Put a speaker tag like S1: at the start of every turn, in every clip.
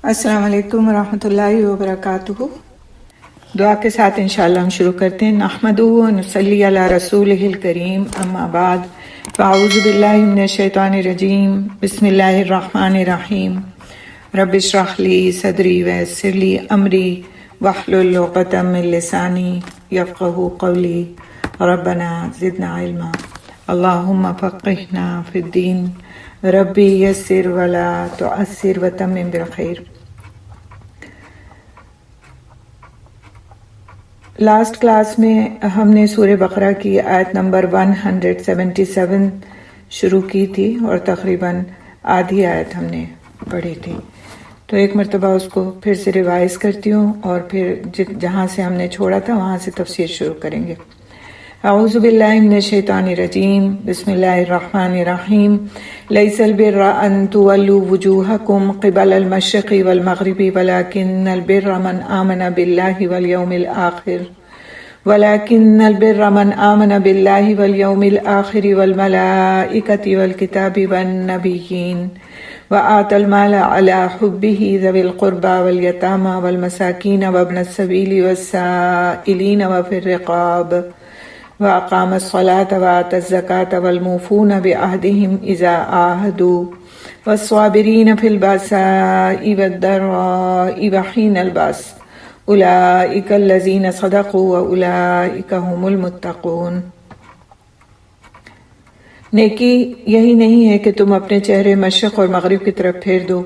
S1: السلام علیکم ورحمۃ اللہ وبرکاتہ۔ دعا کے ساتھ انشاءاللہ ہم شروع کرتے ہیں۔ نحمدہ و نصلی علی رسولہ الکریم، اما بعد فاعوذ باللہ من الشیطان الرجیم، بسم اللہ الرحمن الرحیم۔ رب اشرح لی صدری ویسر لی امری واحلل عقدۃ من لسانی یفقہوا قولی، ربنا زدنا علما، اللہم فقہنا فی الدین، ربی یسر ولا تعسر وتمم بالخیر۔ لاسٹ کلاس میں ہم نے سورہ بقرہ کی آیت نمبر 177 شروع کی تھی اور تقریباً آدھی آیت ہم نے پڑھی تھی، تو ایک مرتبہ اس کو پھر سے ریوائز کرتی ہوں اور پھر جہاں سے ہم نے چھوڑا تھا وہاں سے تفسیر شروع کریں گے۔ اعوذ باللہ من الشیطان الرجیم، بسم اللہ الرحمن الرحیم۔ لیس البر ان تولوا وجوہکم قبل المشرق والمغرب ولکن البر من آمن باللہ والیوم الآخر والملائکۃ والکتاب والنبیین وآتى المال على حبه ذوي القربى واليتامى والمساكين وابن السبيل والسائلين وفي الرقاب وأقام الصلاة وآتى الزكاة والموفون بعهدهم إذا عاهدوا والصابرين في البأساء والضراء وحين البأس أولئك الذين صدقوا وأولئك هم المتقون۔ نیکی یہی نہیں ہے کہ تم اپنے چہرے مشرق اور مغرب کی طرف پھیر دو،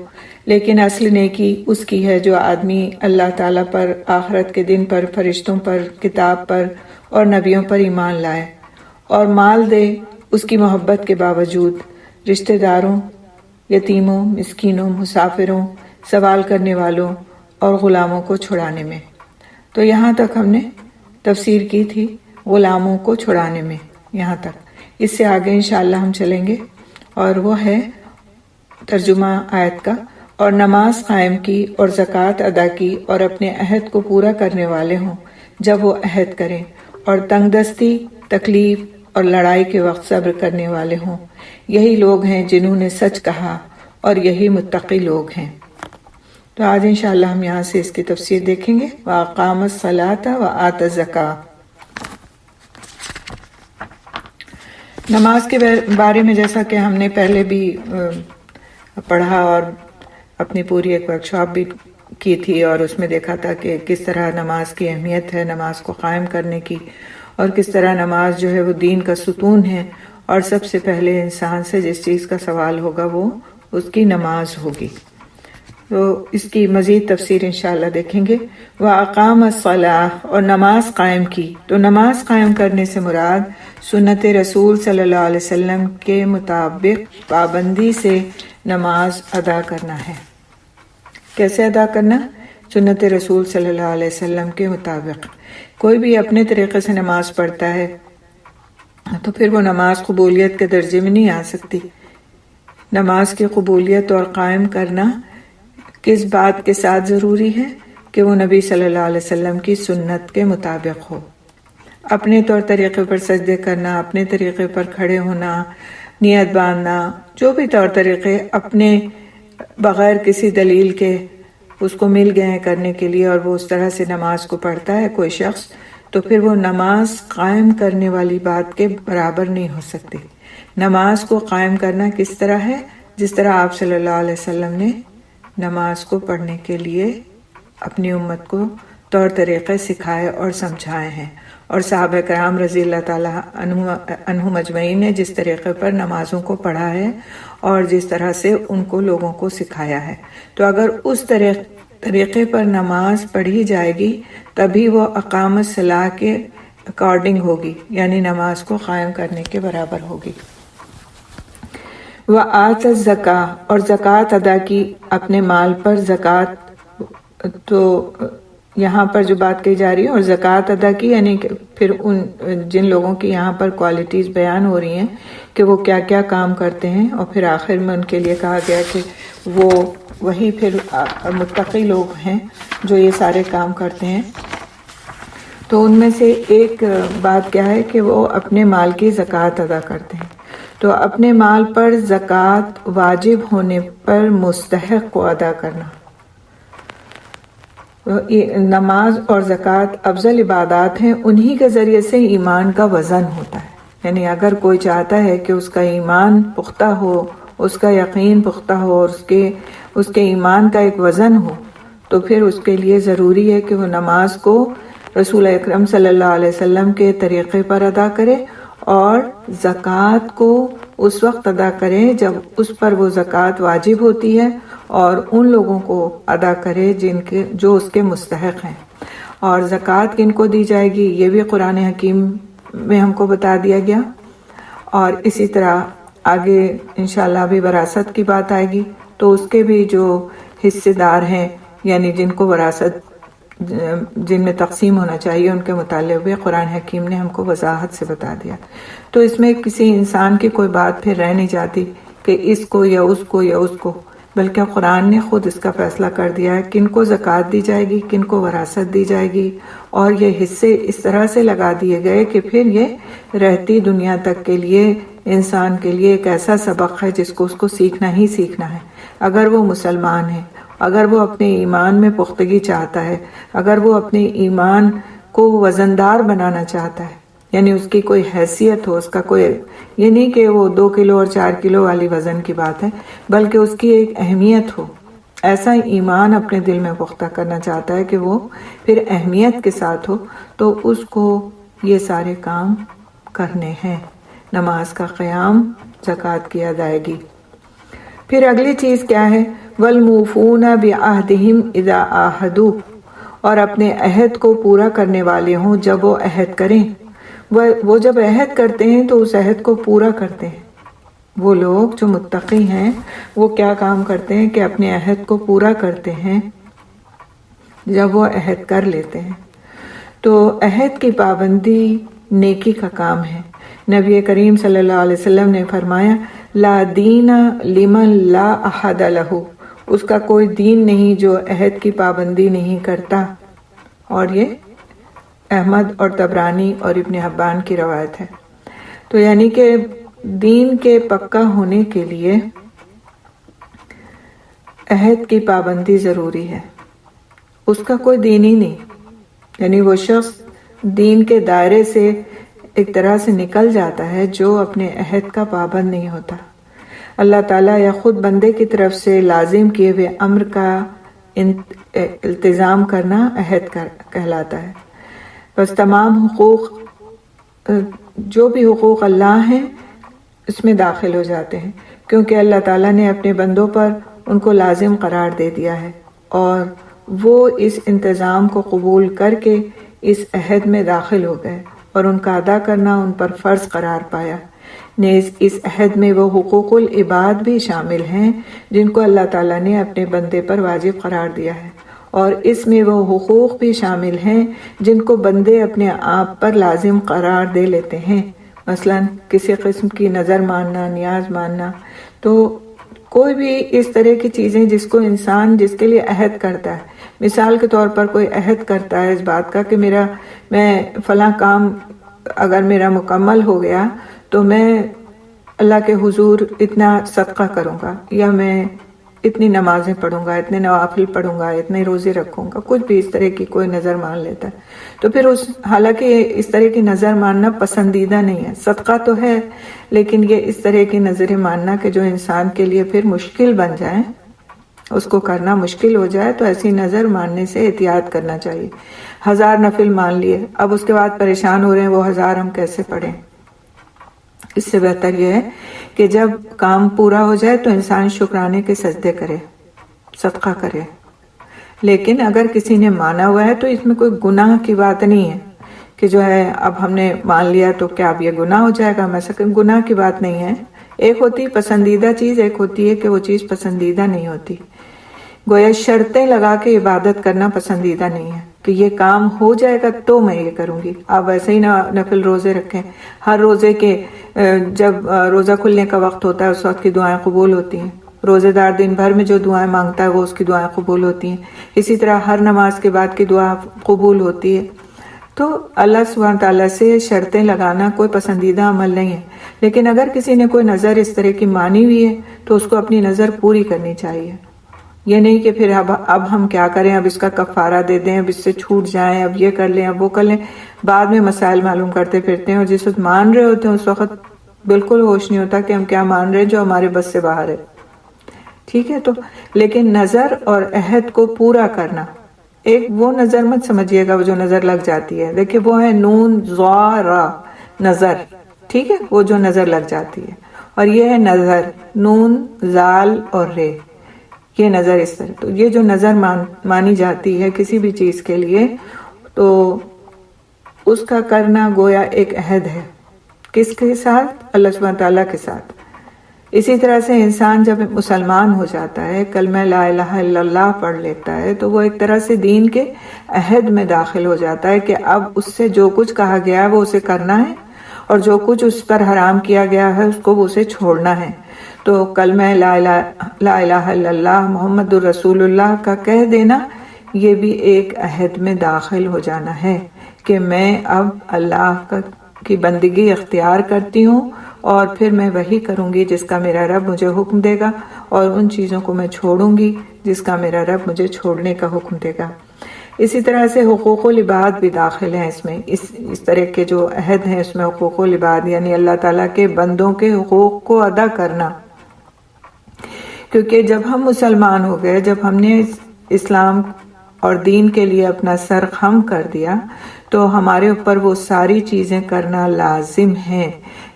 S1: لیکن اصل نیکی اس کی ہے جو آدمی اللہ تعالیٰ پر، آخرت کے دن پر، فرشتوں پر، کتاب پر اور نبیوں پر ایمان لائے اور مال دے اس کی محبت کے باوجود رشتہ داروں، یتیموں، مسکینوں، مسافروں، سوال کرنے والوں اور غلاموں کو چھڑانے میں۔ تو یہاں تک ہم نے تفسیر کی تھی، غلاموں کو چھڑانے میں یہاں تک۔ اس سے آگے انشاءاللہ ہم چلیں گے اور وہ ہے ترجمہ آیت کا۔ اور نماز قائم کی اور زکوٰۃ ادا کی اور اپنے عہد کو پورا کرنے والے ہوں جب وہ عہد کریں، اور تنگ دستی، تکلیف اور لڑائی کے وقت صبر کرنے والے ہوں، یہی لوگ ہیں جنہوں نے سچ کہا اور یہی متقی لوگ ہیں۔ تو آج انشاءاللہ ہم یہاں سے اس کی تفسیر دیکھیں گے۔ وَأَقَامَ الصَّلَاةَ وَآتَى الزَّكَاةَ۔ نماز کے بارے میں جیسا کہ ہم نے پہلے بھی پڑھا اور اپنی پوری ایک ورکشاپ بھی کی تھی، اور اس میں دیکھا تھا کہ کس طرح نماز کی اہمیت ہے، نماز کو قائم کرنے کی، اور کس طرح نماز جو ہے وہ دین کا ستون ہے، اور سب سے پہلے انسان سے جس چیز کا سوال ہوگا وہ اس کی نماز ہوگی۔ تو اس کی مزید تفسیر انشاءاللہ دیکھیں گے۔ وَأَقَامَ الصَّلَاةَ، اور نماز قائم کی۔ تو نماز قائم کرنے سے مراد سنت رسول صلی اللہ علیہ وسلم کے مطابق پابندی سے نماز ادا کرنا ہے۔ کیسے ادا کرنا؟ سنت رسول صلی اللہ علیہ وسلم کے مطابق۔ کوئی بھی اپنے طریقے سے نماز پڑھتا ہے تو پھر وہ نماز قبولیت کے درجے میں نہیں آ سکتی۔ نماز کی قبولیت اور قائم کرنا کس بات کے ساتھ ضروری ہے؟ کہ وہ نبی صلی اللہ علیہ وسلم کی سنت کے مطابق ہو۔ اپنے طور طریقے پر سجدے کرنا، اپنے طریقے پر کھڑے ہونا، نیت باندھنا، جو بھی طور طریقے اپنے بغیر کسی دلیل کے اس کو مل گئے ہیں کرنے کے لیے، اور وہ اس طرح سے نماز کو پڑھتا ہے کوئی شخص، تو پھر وہ نماز قائم کرنے والی بات کے برابر نہیں ہو سکتی۔ نماز کو قائم کرنا کس طرح ہے؟ جس طرح آپ صلی اللہ علیہ وسلم نے نماز کو پڑھنے کے لیے اپنی امت کو طور طریقے سکھائے اور سمجھائے ہیں، اور صحابہ کرام رضی اللہ تعالیٰ عنہم اجمعین نے جس طریقے پر نمازوں کو پڑھا ہے اور جس طرح سے ان کو لوگوں کو سکھایا ہے۔ تو اگر اس طریقے پر نماز پڑھی جائے گی تبھی وہ اقامت الصلاۃ کے اکارڈنگ ہوگی، یعنی نماز کو قائم کرنے کے برابر ہوگی۔ وآتى الزکاۃ، اور زکوٰۃ ادا کی اپنے مال پر زکوٰۃ۔ تو یہاں پر جو بات کہی جا رہی ہے اور زکوٰۃ ادا کی، یعنی کہ پھر ان جن لوگوں کی یہاں پر کوالٹیز بیان ہو رہی ہیں کہ وہ کیا کیا کام کرتے ہیں، اور پھر آخر میں ان کے لیے کہا گیا کہ وہی پھر متقی لوگ ہیں جو یہ سارے کام کرتے ہیں۔ تو ان میں سے ایک بات کیا ہے کہ وہ اپنے مال کی زکوٰۃ ادا کرتے ہیں۔ تو اپنے مال پر زکوٰۃ واجب ہونے پر مستحق کو ادا کرنا، نماز اور زکوٰۃ افضل عبادات ہیں، انہی کے ذریعے سے ایمان کا وزن ہوتا ہے۔ یعنی اگر کوئی چاہتا ہے کہ اس کا ایمان پختہ ہو، اس کا یقین پختہ ہو اور اس کے ایمان کا ایک وزن ہو، تو پھر اس کے لیے ضروری ہے کہ وہ نماز کو رسول اکرم صلی اللہ علیہ وسلم کے طریقے پر ادا کرے، اور زکوٰۃ کو اس وقت ادا کرے جب اس پر وہ زکوٰۃ واجب ہوتی ہے، اور ان لوگوں کو ادا کرے جو اس کے مستحق ہیں۔ اور زکوٰۃ کن کو دی جائے گی یہ بھی قرآن حکیم میں ہم کو بتا دیا گیا، اور اسی طرح آگے انشاءاللہ بھی وراثت کی بات آئے گی، تو اس کے بھی جو حصے دار ہیں، یعنی جن کو وراثت جن میں تقسیم ہونا چاہیے، ان کے متعلق بھی قرآن حکیم نے ہم کو وضاحت سے بتا دیا۔ تو اس میں کسی انسان کی کوئی بات پھر رہ نہیں جاتی کہ اس کو یا اس کو یا اس کو، بلکہ قرآن نے خود اس کا فیصلہ کر دیا ہے کن کو زکوٰۃ دی جائے گی، کن کو وراثت دی جائے گی، اور یہ حصے اس طرح سے لگا دیے گئے کہ پھر یہ رہتی دنیا تک کے لیے انسان کے لیے ایک ایسا سبق ہے جس کو اس کو سیکھنا ہی سیکھنا ہے۔ اگر وہ مسلمان ہے، اگر وہ اپنے ایمان میں پختگی چاہتا ہے، اگر وہ اپنے ایمان کو وزندار بنانا چاہتا ہے، یعنی اس کی کوئی حیثیت ہو، اس کا کوئی، یہ نہیں کہ وہ 2 کلو اور 4 کلو والی وزن کی بات ہے، بلکہ اس کی ایک اہمیت ہو، ایسا ایمان اپنے دل میں پختہ کرنا چاہتا ہے کہ وہ پھر اہمیت کے ساتھ ہو، تو اس کو یہ سارے کام کرنے ہیں، نماز کا قیام، زکوٰۃ کی ادائیگی۔ پھر اگلی چیز کیا ہے؟ وَالْمُوفُونَ بِعَهْدِهِمْ إِذَا عَاهَدُوا، اور اپنے عہد کو پورا کرنے والے ہوں جب وہ عہد کریں۔ وہ جب عہد کرتے ہیں تو اس عہد کو پورا کرتے ہیں۔ وہ لوگ جو متقی ہیں وہ کیا کام کرتے ہیں کہ اپنے عہد کو پورا کرتے ہیں جب وہ عہد کر لیتے ہیں۔ تو عہد کی پابندی نیکی کا کام ہے۔ نبی کریم صلی اللہ علیہ وسلم نے فرمایا لا دین لمن لا عہد لہ، اس کا کوئی دین نہیں جو عہد کی پابندی نہیں کرتا، اور یہ احمد اور طبرانی اور ابن حبان کی روایت ہے۔ تو یعنی کہ دین کے پکا ہونے کے لیے عہد کی پابندی ضروری ہے، اس کا کوئی دین ہی نہیں، یعنی وہ شخص دین کے دائرے سے ایک طرح سے نکل جاتا ہے جو اپنے عہد کا پابند نہیں ہوتا۔ اللہ تعالیٰ یا خود بندے کی طرف سے لازم کیے ہوئے امر کا التزام کرنا عہد کہلاتا ہے۔ بس تمام حقوق، جو بھی حقوق اللہ ہیں اس میں داخل ہو جاتے ہیں، کیونکہ اللہ تعالیٰ نے اپنے بندوں پر ان کو لازم قرار دے دیا ہے، اور وہ اس انتظام کو قبول کر کے اس عہد میں داخل ہو گئے، اور ان کا ادا کرنا ان پر فرض قرار پایا۔ نیز اس عہد میں وہ حقوق العباد بھی شامل ہیں جن کو اللہ تعالیٰ نے اپنے بندے پر واجب قرار دیا ہے، اور اس میں وہ حقوق بھی شامل ہیں جن کو بندے اپنے آپ پر لازم قرار دے لیتے ہیں، مثلا کسی قسم کی نظر ماننا، نیاز ماننا۔ تو کوئی بھی اس طرح کی چیزیں جس کو انسان جس کے لیے عہد کرتا ہے، مثال کے طور پر کوئی عہد کرتا ہے اس بات کا کہ میں فلاں کام اگر میرا مکمل ہو گیا تو میں اللہ کے حضور اتنا صدقہ کروں گا، یا میں اتنی نمازیں پڑھوں گا، اتنے نوافل پڑھوں گا، اتنے روزے رکھوں گا، کچھ بھی اس طرح کی کوئی نظر مان لیتا ہے، تو پھر حالانکہ اس طرح کی نظر ماننا پسندیدہ نہیں ہے، صدقہ تو ہے، لیکن یہ اس طرح کی نظریں ماننا کہ جو انسان کے لیے پھر مشکل بن جائے، اس کو کرنا مشکل ہو جائے، تو ایسی نظر ماننے سے احتیاط کرنا چاہیے۔ 1000 نفل مان لیے، اب اس کے بعد پریشان ہو رہے ہیں وہ 1000 ہم کیسے پڑھیں؟ اس سے بہتر یہ ہے کہ جب کام پورا ہو جائے تو انسان شکرانے کے سجدے کرے، صدقہ کرے۔ لیکن اگر کسی نے مانا ہوا ہے تو اس میں کوئی گناہ کی بات نہیں ہے کہ جو ہے اب ہم نے مان لیا تو کیا اب یہ گناہ ہو جائے گا، میں گناہ کی بات نہیں ہے۔ ایک ہوتی پسندیدہ چیز، ایک ہوتی ہے کہ وہ چیز پسندیدہ نہیں ہوتی۔ گویا شرطیں لگا کے عبادت کرنا پسندیدہ نہیں ہے کہ یہ کام ہو جائے گا تو میں یہ کروں گی۔ آپ ویسے ہی نفل روزے رکھیں، ہر روزے کے جب روزہ کھلنے کا وقت ہوتا ہے اس وقت کی دعائیں قبول ہوتی ہیں، روزے دار دن بھر میں جو دعائیں مانگتا ہے وہ اس کی دعائیں قبول ہوتی ہیں، اسی طرح ہر نماز کے بعد کی دعا قبول ہوتی ہے۔ تو اللہ سبحانہ تعالیٰ سے شرطیں لگانا کوئی پسندیدہ عمل نہیں ہے، لیکن اگر کسی نے کوئی نظر اس طرح کی مانی ہوئی ہے تو اس کو اپنی نظر پوری کرنی چاہیے۔ یہ نہیں کہ پھر اب ہم کیا کریں، اب اس کا کفارہ دے دیں، اب اس سے چھوٹ جائیں، اب یہ کر لیں، اب وہ کر لیں، بعد میں مسائل معلوم کرتے پھرتے ہیں، اور جس وقت مان رہے ہوتے ہیں اس وقت بالکل ہوش نہیں ہوتا کہ ہم کیا مان رہے ہیں جو ہمارے بس سے باہر ہے. ٹھیک ہے، تو لیکن نظر اور عہد کو پورا کرنا، ایک وہ نظر مت سمجھیے گا جو نظر لگ جاتی ہے، دیکھیں وہ ہے نون ضا را، نظر، ٹھیک ہے، وہ جو نظر لگ جاتی ہے، اور یہ ہے نظر نون زال اور رے، یہ نظر اس طرح. تو یہ جو نظر مانی جاتی ہے کسی بھی چیز کے لیے، تو اس کا کرنا گویا ایک عہد ہے. کس کے ساتھ؟ اللہ سبحانہ تعالیٰ کے ساتھ. اسی طرح سے انسان جب مسلمان ہو جاتا ہے، کلمہ لا الہ الا اللہ پڑھ لیتا ہے، تو وہ ایک طرح سے دین کے عہد میں داخل ہو جاتا ہے کہ اب اس سے جو کچھ کہا گیا ہے وہ اسے کرنا ہے، اور جو کچھ اس پر حرام کیا گیا ہے اس کو وہ اسے چھوڑنا ہے. تو کلمہ لا الہ الا اللہ محمد الرسول اللہ کا کہہ دینا، یہ بھی ایک عہد میں داخل ہو جانا ہے کہ میں اب اللہ کی بندگی اختیار کرتی ہوں، اور پھر میں وہی کروں گی جس کا میرا رب مجھے حکم دے گا، اور ان چیزوں کو میں چھوڑوں گی جس کا میرا رب مجھے چھوڑنے کا حکم دے گا. اسی طرح سے حقوق العباد بھی داخل ہیں اس میں، اس طرح کے جو عہد ہیں اس میں حقوق العباد یعنی اللہ تعالیٰ کے بندوں کے حقوق کو ادا کرنا. کیونکہ جب ہم مسلمان ہو گئے، جب ہم نے اسلام اور دین کے لیے اپنا سر خم کر دیا، تو ہمارے اوپر وہ ساری چیزیں کرنا لازم ہیں.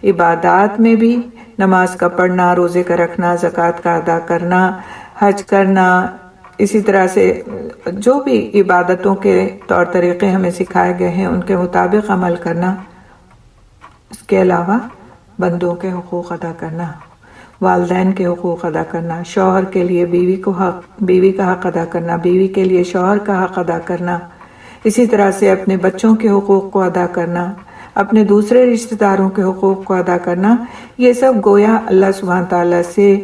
S1: عبادات میں بھی نماز کا پڑھنا، روزے کا رکھنا، زکوٰۃ کا ادا کرنا، حج کرنا، اسی طرح سے جو بھی عبادتوں کے طور طریقے ہمیں سکھائے گئے ہیں ان کے مطابق عمل کرنا. اس کے علاوہ بندوں کے حقوق ادا کرنا، والدین کے حقوق ادا کرنا، شوہر کے لیے بیوی کا حق ادا کرنا، بیوی کے لیے شوہر کا حق ادا کرنا، اسی طرح سے اپنے بچوں کے حقوق کو ادا کرنا، اپنے دوسرے رشتہ داروں کے حقوق کو ادا کرنا. یہ سب گویا اللہ سبحانہ تعالیٰ سے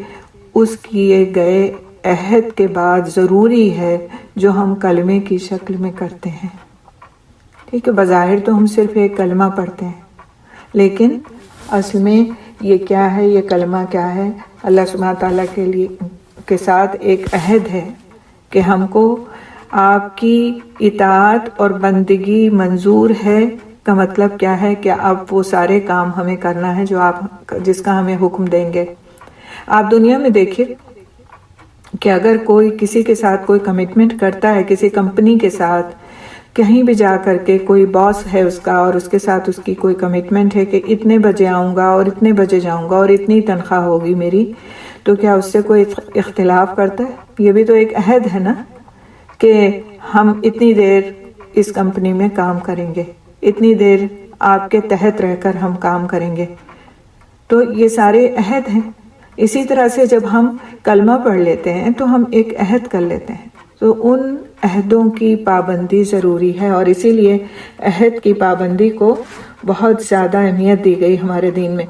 S1: اس کیے گئے عہد کے بعد ضروری ہے جو ہم کلمے کی شکل میں کرتے ہیں. ٹھیک ہے، بظاہر تو ہم صرف ایک کلمہ پڑھتے ہیں، لیکن اصل میں یہ کیا ہے، یہ کلمہ کیا ہے؟ اللہ سبحانہ تعالیٰ کے ساتھ ایک عہد ہے کہ ہم کو آپ کی اطاعت اور بندگی منظور ہے. کا مطلب کیا ہے کہ اب وہ سارے کام ہمیں کرنا ہے جو آپ جس کا ہمیں حکم دیں گے. آپ دنیا میں دیکھیے کہ اگر کوئی کسی کے ساتھ کوئی کمٹمنٹ کرتا ہے، کسی کمپنی کے ساتھ کہیں بھی جا کر کے، کوئی باس ہے اس کا اور اس کے ساتھ اس کی کوئی کمٹمنٹ ہے کہ اتنے بجے آؤں گا اور اتنے بجے جاؤں گا اور اتنی تنخواہ ہوگی میری، تو کیا اس سے کوئی اختلاف کرتا ہے؟ یہ بھی تو ایک عہد ہے نا کہ ہم اتنی دیر اس کمپنی میں کام کریں گے، اتنی دیر آپ کے تحت رہ کر ہم کام کریں گے. تو یہ سارے عہد ہیں. اسی طرح سے جب ہم کلمہ پڑھ لیتے ہیں تو ہم ایک عہد کر لیتے ہیں، تو ان عہدوں کی پابندی ضروری ہے، اور اسی لیے عہد کی پابندی کو بہت زیادہ اہمیت دی گئی ہمارے دین میں.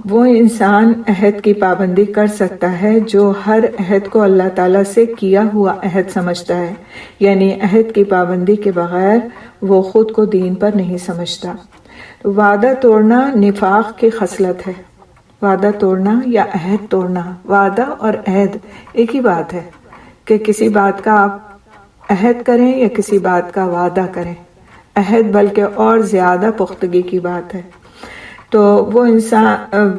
S1: وہ انسان عہد کی پابندی کر سکتا ہے جو ہر عہد کو اللہ تعالیٰ سے کیا ہوا عہد سمجھتا ہے، یعنی عہد کی پابندی کے بغیر وہ خود کو دین پر نہیں سمجھتا. وعدہ توڑنا نفاق کی خصلت ہے. وعدہ توڑنا یا عہد توڑنا، وعدہ اور عہد ایک ہی بات ہے کہ کسی بات کا آپ عہد کریں یا کسی بات کا وعدہ کریں. عہد بلکہ اور زیادہ پختگی کی بات ہے. تو وہ انسان،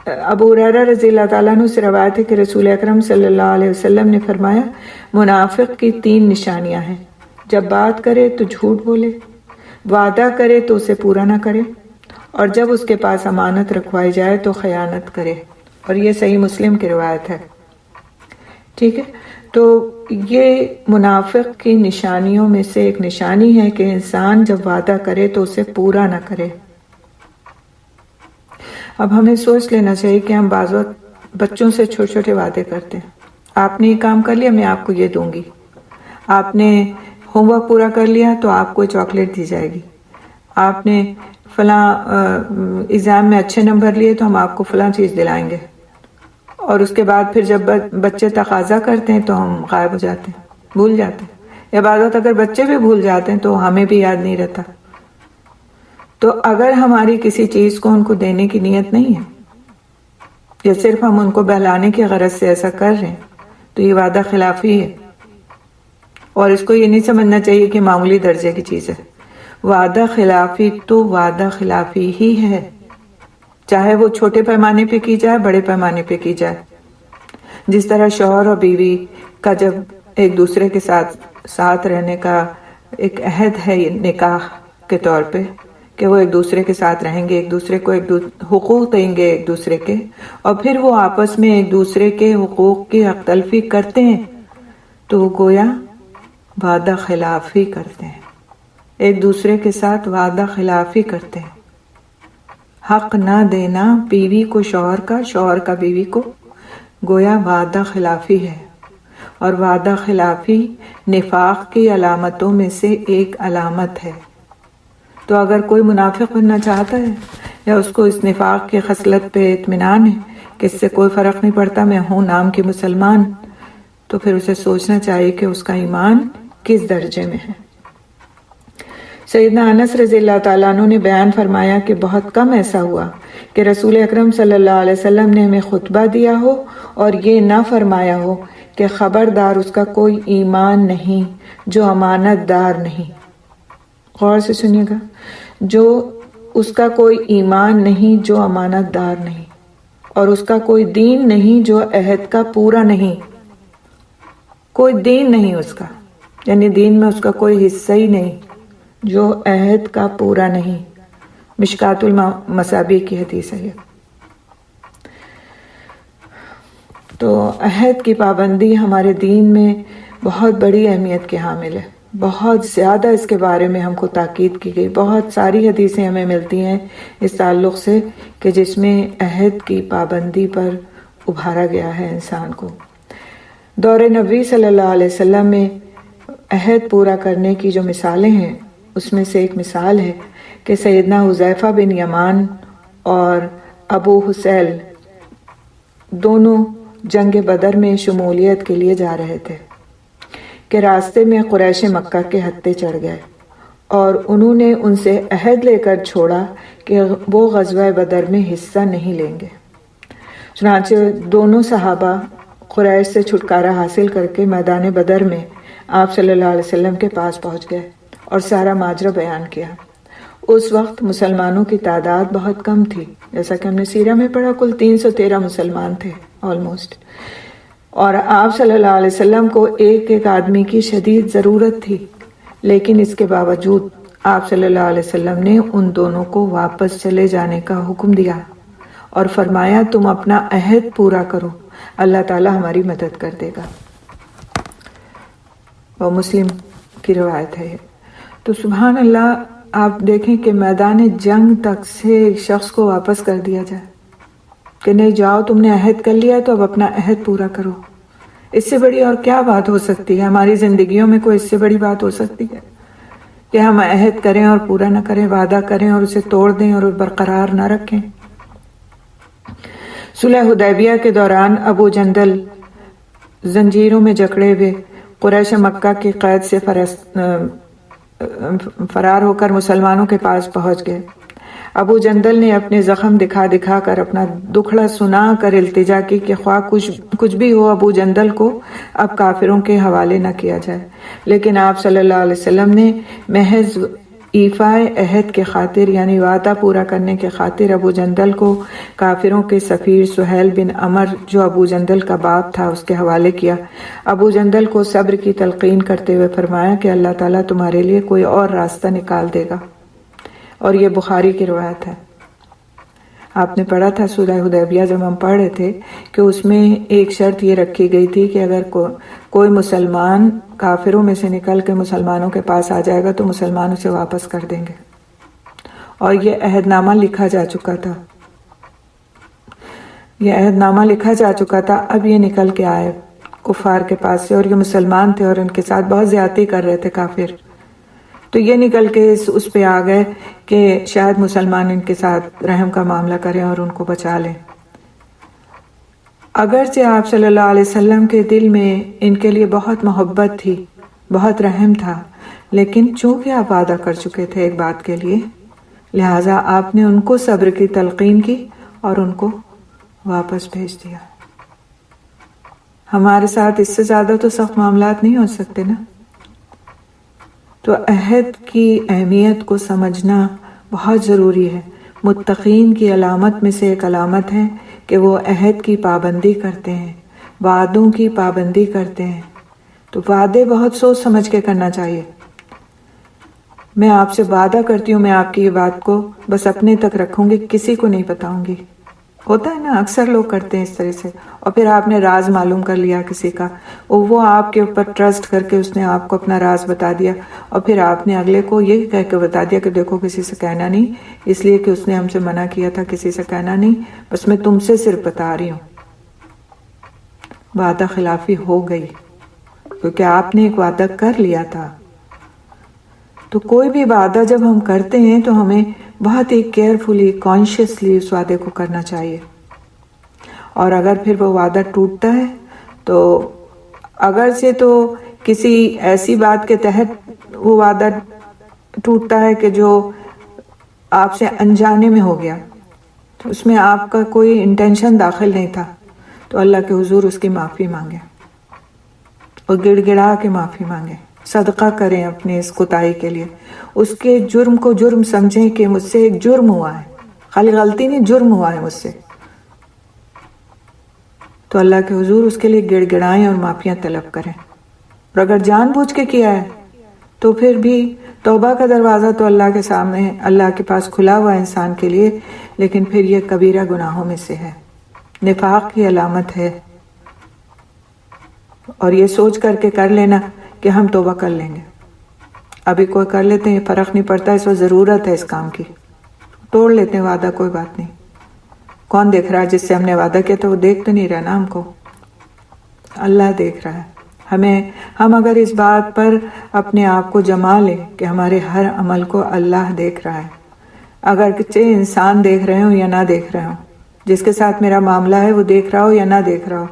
S1: ابو ہریرہ رضی اللہ تعالیٰ عنہ سے روایت ہے کہ رسول اکرم صلی اللہ علیہ وسلم نے فرمایا، منافق کی 3 نشانیاں ہیں: جب بات کرے تو جھوٹ بولے، وعدہ کرے تو اسے پورا نہ کرے، اور جب اس کے پاس امانت رکھوائی جائے تو خیانت کرے. اور یہ صحیح مسلم کی روایت ہے. ٹھیک ہے، تو یہ منافق کی نشانیوں میں سے ایک نشانی ہے کہ انسان جب وعدہ کرے تو اسے پورا نہ کرے. اب ہمیں سوچ لینا چاہیے کہ ہم بعض وقت بچوں سے چھوٹے چھوٹے وعدے کرتے ہیں. آپ نے یہ کام کر لیا، میں آپ کو یہ دوں گی. آپ نے ہوم ورک پورا کر لیا تو آپ کو چاکلیٹ دی جائے گی. آپ نے فلاں ایگزام میں اچھے نمبر لیے تو ہم آپ کو فلاں چیز دلائیں گے. اور اس کے بعد پھر جب بچے تقاضا کرتے ہیں تو ہم غائب ہو جاتے ہیں، بھول جاتے ہیں. یا بعض وقت اگر بچے بھی بھول جاتے ہیں تو ہمیں بھی یاد نہیں رہتا. تو اگر ہماری کسی چیز کو ان کو دینے کی نیت نہیں ہے یا صرف ہم ان کو بہلانے کی غرض سے ایسا کر رہے ہیں تو یہ وعدہ خلافی ہے، اور اس کو یہ نہیں سمجھنا چاہیے کہ معمولی درجے کی چیز ہے۔ وعدہ خلافی تو وعدہ خلافی ہی ہے، چاہے وہ چھوٹے پیمانے پہ کی جائے بڑے پیمانے پہ کی جائے۔ جس طرح شوہر اور بیوی کا جب ایک دوسرے کے ساتھ رہنے کا ایک عہد ہے نکاح کے طور پہ کہ وہ ایک دوسرے کے ساتھ رہیں گے، ایک دوسرے کو حقوق دیں گے ایک دوسرے کے، اور پھر وہ آپس میں ایک دوسرے کے حقوق کی حق تلفی کرتے ہیں تو وہ گویا وعدہ خلافی کرتے ہیں، ایک دوسرے کے ساتھ وعدہ خلافی کرتے ہیں۔ حق نہ دینا بیوی کو شوہر کا، شوہر کا بیوی کو، گویا وعدہ خلافی ہے، اور وعدہ خلافی نفاق کی علامتوں میں سے ایک علامت ہے۔ تو اگر کوئی منافق بننا چاہتا ہے یا اس کو اس نفاق کی خصلت پہ اطمینان ہے کہ اس سے کوئی فرق نہیں پڑتا، میں ہوں نام کی مسلمان، تو پھر اسے سوچنا چاہیے کہ اس کا ایمان کس درجے میں ہے۔ سیدنا انس رضی اللہ تعالیٰ عنہ نے بیان فرمایا کہ بہت کم ایسا ہوا کہ رسول اکرم صلی اللہ علیہ وسلم نے ہمیں خطبہ دیا ہو اور یہ نہ فرمایا ہو کہ خبردار اس کا کوئی ایمان نہیں جو امانت دار نہیں۔ غور سے سنیے گا، جو اس کا کوئی ایمان نہیں جو امانت دار نہیں، اور اس کا کوئی دین نہیں جو عہد کا پورا نہیں۔ کوئی دین نہیں اس کا، یعنی دین میں اس کا کوئی حصہ ہی نہیں جو عہد کا پورا نہیں۔ مشکات المصابیح کی حدیث ہے یہ۔ تو عہد کی پابندی ہمارے دین میں بہت بڑی اہمیت کے حامل ہے، بہت زیادہ اس کے بارے میں ہم کو تاکید کی گئی، بہت ساری حدیثیں ہمیں ملتی ہیں اس تعلق سے کہ جس میں عہد کی پابندی پر ابھارا گیا ہے انسان کو۔ دور نبوی صلی اللہ علیہ وسلم میں عہد پورا کرنے کی جو مثالیں ہیں اس میں سے ایک مثال ہے کہ سیدنا حذیفہ بن یمان اور ابو حسیل دونوں جنگ بدر میں شمولیت کے لیے جا رہے تھے کہ راستے میں قریش مکہ کے ہتے چڑھ گئے اور انہوں نے ان سے عہد لے کر چھوڑا کہ وہ غزوہ بدر میں حصہ نہیں لیں گے۔ چنانچہ دونوں صحابہ قریش سے چھٹکارا حاصل کر کے میدان بدر میں آپ صلی اللہ علیہ وسلم کے پاس پہنچ گئے اور سارا ماجرا بیان کیا۔ اس وقت مسلمانوں کی تعداد بہت کم تھی، جیسا کہ ہم نے سیرہ میں پڑھا، کل 313 مسلمان تھے آلموسٹ، اور آپ صلی اللہ علیہ وسلم کو ایک ایک آدمی کی شدید ضرورت تھی، لیکن اس کے باوجود آپ صلی اللہ علیہ وسلم نے ان دونوں کو واپس چلے جانے کا حکم دیا اور فرمایا تم اپنا عہد پورا کرو، اللہ تعالی ہماری مدد کر دے گا۔ وہ مسلم کی روایت ہے۔ تو سبحان اللہ، آپ دیکھیں کہ میدان جنگ تک سے ایک شخص کو واپس کر دیا جائے کہ نہیں جاؤ، تم نے عہد کر لیا تو اب اپنا عہد پورا کرو۔ اس سے بڑی اور کیا بات ہو سکتی ہے؟ ہماری زندگیوں میں کوئی اس سے بڑی بات ہو سکتی ہے کہ ہم عہد کریں اور پورا نہ کریں، وعدہ کریں اور اسے توڑ دیں اور برقرار نہ رکھیں۔ صلح حدیبیہ کے دوران ابو جندل زنجیروں میں جکڑے ہوئے قریش مکہ کی قید سے فرار ہو کر مسلمانوں کے پاس پہنچ گئے۔ ابو جندل نے اپنے زخم دکھا دکھا کر اپنا دکھڑا سنا کر التجا کی کہ خواہ کچھ بھی ہو ابو جندل کو اب کافروں کے حوالے نہ کیا جائے، لیکن آپ صلی اللہ علیہ وسلم نے محض ایفائے عہد کے خاطر، یعنی وعدہ پورا کرنے کے خاطر، ابو جندل کو کافروں کے سفیر سہیل بن عمر جو ابو جندل کا باپ تھا اس کے حوالے کیا۔ ابو جندل کو صبر کی تلقین کرتے ہوئے فرمایا کہ اللہ تعالیٰ تمہارے لیے کوئی اور راستہ نکال دے گا، اور یہ بخاری کی روایت ہے۔ آپ نے پڑھا تھا صلح حدیبیہ جب ہم پڑھ رہے تھے کہ اس میں ایک شرط یہ رکھی گئی تھی کہ اگر کوئی مسلمان کافروں میں سے نکل کے مسلمانوں کے پاس آ جائے گا تو مسلمان اسے واپس کر دیں گے، اور یہ عہد نامہ لکھا جا چکا تھا، یہ عہد نامہ لکھا جا چکا تھا۔ اب یہ نکل کے آئے کفار کے پاس سے، اور یہ مسلمان تھے اور ان کے ساتھ بہت زیادتی کر رہے تھے کافر، تو یہ نکل کے اس پہ آ گئے کہ شاید مسلمان ان کے ساتھ رحم کا معاملہ کریں اور ان کو بچا لیں۔ اگرچہ آپ صلی اللہ علیہ وسلم کے دل میں ان کے لیے بہت محبت تھی، بہت رحم تھا، لیکن چونکہ آپ وعدہ کر چکے تھے ایک بات کے لیے، لہٰذا آپ نے ان کو صبر کی تلقین کی اور ان کو واپس بھیج دیا۔ ہمارے ساتھ اس سے زیادہ تو سخت معاملات نہیں ہو سکتے نا۔ تو عہد کی اہمیت کو سمجھنا بہت ضروری ہے۔ متقین کی علامت میں سے ایک علامت ہے کہ وہ عہد کی پابندی کرتے ہیں، وعدوں کی پابندی کرتے ہیں۔ تو وعدے بہت سوچ سمجھ کے کرنا چاہیے۔ میں آپ سے وعدہ کرتی ہوں، میں آپ کی یہ بات کو بس اپنے تک رکھوں گی، کسی کو نہیں بتاؤں گی۔ ہوتا ہے نا، اکثر لوگ کرتے ہیں اس طرح سے، اور پھر آپ نے راز معلوم کر لیا کسی کا، اور وہ آپ کے اوپر ٹرسٹ کر کے اس نے آپ کو اپنا راز بتا دیا، اور پھر آپ نے اگلے کو یہ کہہ کے بتا دیا کہ دیکھو کسی سے کہنا نہیں، اس لیے کہ اس نے ہم سے منع کیا تھا کسی سے کہنا نہیں، بس میں تم سے صرف بتا رہی ہوں۔ وعدہ خلافی ہو گئی، کیونکہ آپ نے ایک وعدہ کر لیا تھا۔ تو کوئی بھی وعدہ جب ہم کرتے ہیں تو ہمیں بہت ہی کیئرفلی، کانشیسلی اس وعدے کو کرنا چاہیے۔ اور اگر پھر وہ وعدہ ٹوٹتا ہے تو اگر سے تو کسی ایسی بات کے تحت وہ وعدہ ٹوٹتا ہے کہ جو آپ سے انجانے میں ہو گیا، تو اس میں آپ کا کوئی انٹینشن داخل نہیں تھا، تو اللہ کے حضور اس کی معافی مانگیں اور گڑ گڑا کے معافی مانگیں، صدقہ کریں اپنے اس کوتاہی کے لیے، اس کے جرم کو جرم سمجھیں کہ مجھ سے ایک جرم ہوا ہے، خالی غلطی نہیں، جرم ہوا ہے مجھ سے، تو اللہ کے حضور اس کے لیے گڑ گڑائیں اور معافیاں طلب کریں۔ اور اگر جان بوجھ کے کیا ہے تو پھر بھی توبہ کا دروازہ تو اللہ کے سامنے، اللہ کے پاس کھلا ہوا ہے انسان کے لیے، لیکن پھر یہ کبیرہ گناہوں میں سے ہے، نفاق کی علامت ہے۔ اور یہ سوچ کر کے کر لینا کہ ہم توبہ کر لیں گے، ابھی کوئی کر لیتے ہیں، فرق نہیں پڑتا، اس وقت ضرورت ہے اس کام کی، توڑ لیتے ہیں وعدہ، کوئی بات نہیں، کون دیکھ رہا ہے؟ جس سے ہم نے وعدہ کیا تو وہ دیکھ تو نہیں رہا نا ہم کو، اللہ دیکھ رہا ہے ہمیں۔ ہم اگر اس بات پر اپنے آپ کو جما لیں کہ ہمارے ہر عمل کو اللہ دیکھ رہا ہے، اگر کچھ انسان دیکھ رہے ہوں یا نہ دیکھ رہے ہوں، جس کے ساتھ میرا معاملہ ہے وہ دیکھ رہا ہو یا نہ دیکھ رہا ہو،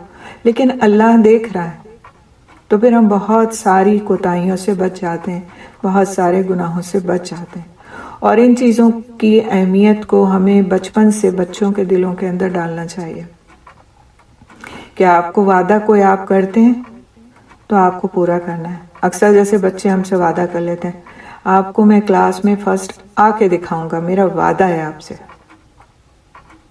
S1: لیکن اللہ دیکھ رہا ہے، تو پھر ہم بہت ساری کوتاہیوں سے بچ جاتے ہیں، بہت سارے گناہوں سے بچ جاتے ہیں۔ اور ان چیزوں کی اہمیت کو ہمیں بچپن سے بچوں کے دلوں کے اندر ڈالنا چاہیے کہ آپ کو وعدہ کوئی آپ کرتے ہیں تو آپ کو پورا کرنا ہے۔ اکثر جیسے بچے ہم سے وعدہ کر لیتے ہیں، آپ کو میں کلاس میں فرسٹ آ کے دکھاؤں گا، میرا وعدہ ہے آپ سے،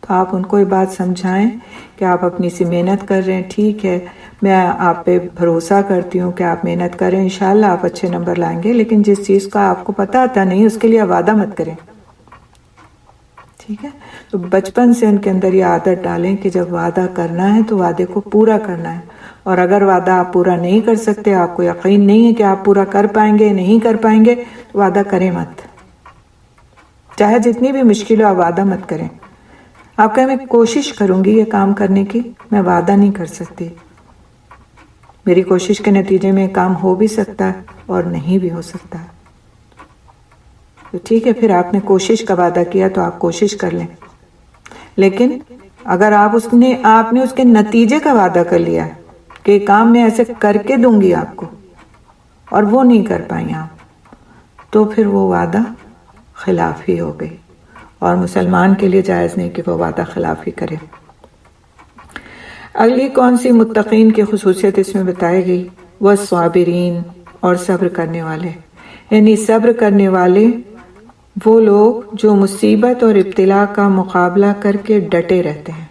S1: تو آپ ان کو یہ بات سمجھائیں کہ آپ اپنی سی محنت کر رہے ہیں، ٹھیک ہے، میں آپ پہ بھروسہ کرتی ہوں کہ آپ محنت کریں، انشاءاللہ آپ اچھے نمبر لائیں گے، لیکن جس چیز کا آپ کو پتہ آتا نہیں اس کے لیے وعدہ مت کریں، ٹھیک ہے؟ تو بچپن سے ان کے اندر یہ عادت ڈالیں کہ جب وعدہ کرنا ہے تو وعدے کو پورا کرنا ہے، اور اگر وعدہ آپ پورا نہیں کر سکتے، آپ کو یقین نہیں ہے کہ آپ پورا کر پائیں گے، نہیں کر پائیں گے، تو وعدہ کریں مت، چاہے جتنی بھی مشکل ہو، آپ وعدہ مت کریں۔ آپ کہیں میں کوشش کروں گی یہ کام کرنے کی، میں وعدہ نہیں کر سکتی، میری کوشش کے نتیجے میں کام ہو بھی سکتا ہے اور نہیں بھی ہو سکتا ہے، تو ٹھیک ہے، پھر آپ نے کوشش کا وعدہ کیا تو آپ کوشش کر لیں، لیکن اگر آپ نے اس کے نتیجے کا وعدہ کر لیا ہے کہ کام میں ایسے کر کے دوں گی آپ کو، اور وہ نہیں کر پائیں آپ، تو پھر وہ وعدہ خلافی ہو گئی، اور مسلمان کے لیے جائز نہیں کہ وہ وعدہ خلافی کرے۔ اگلی کون سی متقین کی خصوصیت اس میں بتائی گئی؟ وہ صابرین، اور صبر کرنے والے، یعنی صبر کرنے والے وہ لوگ جو مصیبت اور ابتلا کا مقابلہ کر کے ڈٹے رہتے ہیں،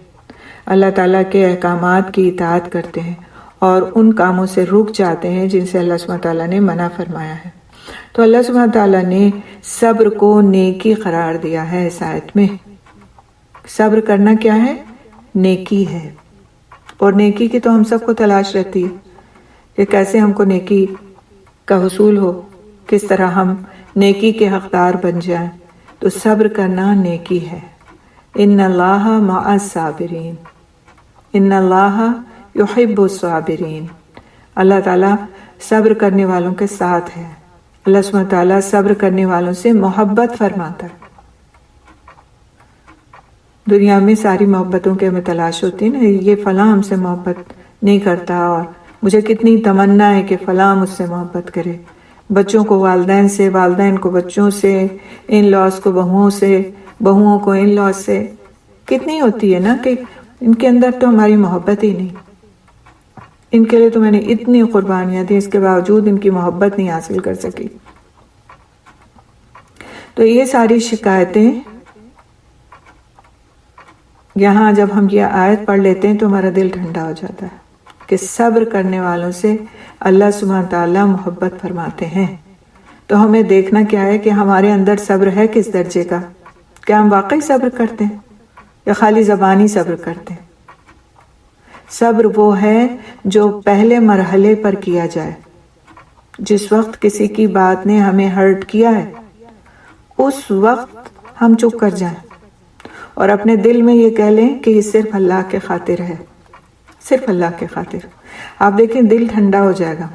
S1: اللہ تعالیٰ کے احکامات کی اطاعت کرتے ہیں اور ان کاموں سے رک جاتے ہیں جن سے اللہ سبحانہ تعالیٰ نے منع فرمایا ہے۔ تو اللہ سبحانہ تعالیٰ نے صبر کو نیکی قرار دیا ہے اس آیت میں۔ صبر کرنا کیا ہے؟ نیکی ہے، اور نیکی کی تو ہم سب کو تلاش رہتی ہے کہ کیسے ہم کو نیکی کا حصول ہو، کس طرح ہم نیکی کے حقدار بن جائیں، تو صبر کرنا نیکی ہے۔ ان اللہ مع الصابرین، ان اللہ یحب الصابرین، اللہ تعالیٰ صبر کرنے والوں کے ساتھ ہے، اللہ سبحانہ تعالیٰ صبر کرنے والوں سے محبت فرماتا ہے۔ دنیا میں ساری محبتوں کے ہمیں تلاش ہوتی ہے نا، یہ فلاں ہم سے محبت نہیں کرتا، اور مجھے کتنی تمنا ہے کہ فلاں مجھ سے محبت کرے، بچوں کو والدین سے، والدین کو بچوں سے، ان لاس کو بہوؤں سے، بہوؤں کو ان لاس سے، کتنی ہوتی ہے نا کہ ان کے اندر تو ہماری محبت ہی نہیں، ان کے لیے تو میں نے اتنی قربانیاں دی، اس کے باوجود ان کی محبت نہیں حاصل کر سکی۔ تو یہ ساری شکایتیں یہاں جب ہم یہ آیت پڑھ لیتے ہیں تو ہمارا دل ٹھنڈا ہو جاتا ہے کہ صبر کرنے والوں سے اللہ سبحانہ تعالیٰ محبت فرماتے ہیں۔ تو ہمیں دیکھنا کیا ہے کہ ہمارے اندر صبر ہے کس درجے کا، کیا ہم واقعی صبر کرتے ہیں یا خالی زبانی صبر کرتے ہیں؟ صبر وہ ہے جو پہلے مرحلے پر کیا جائے، جس وقت کسی کی بات نے ہمیں ہرٹ کیا ہے اس وقت ہم چپ کر جائیں اور اپنے دل میں یہ کہہ لیں کہ یہ صرف اللہ کے خاطر ہے، صرف اللہ کے خاطر۔ آپ دیکھیں دل ٹھنڈا ہو جائے گا،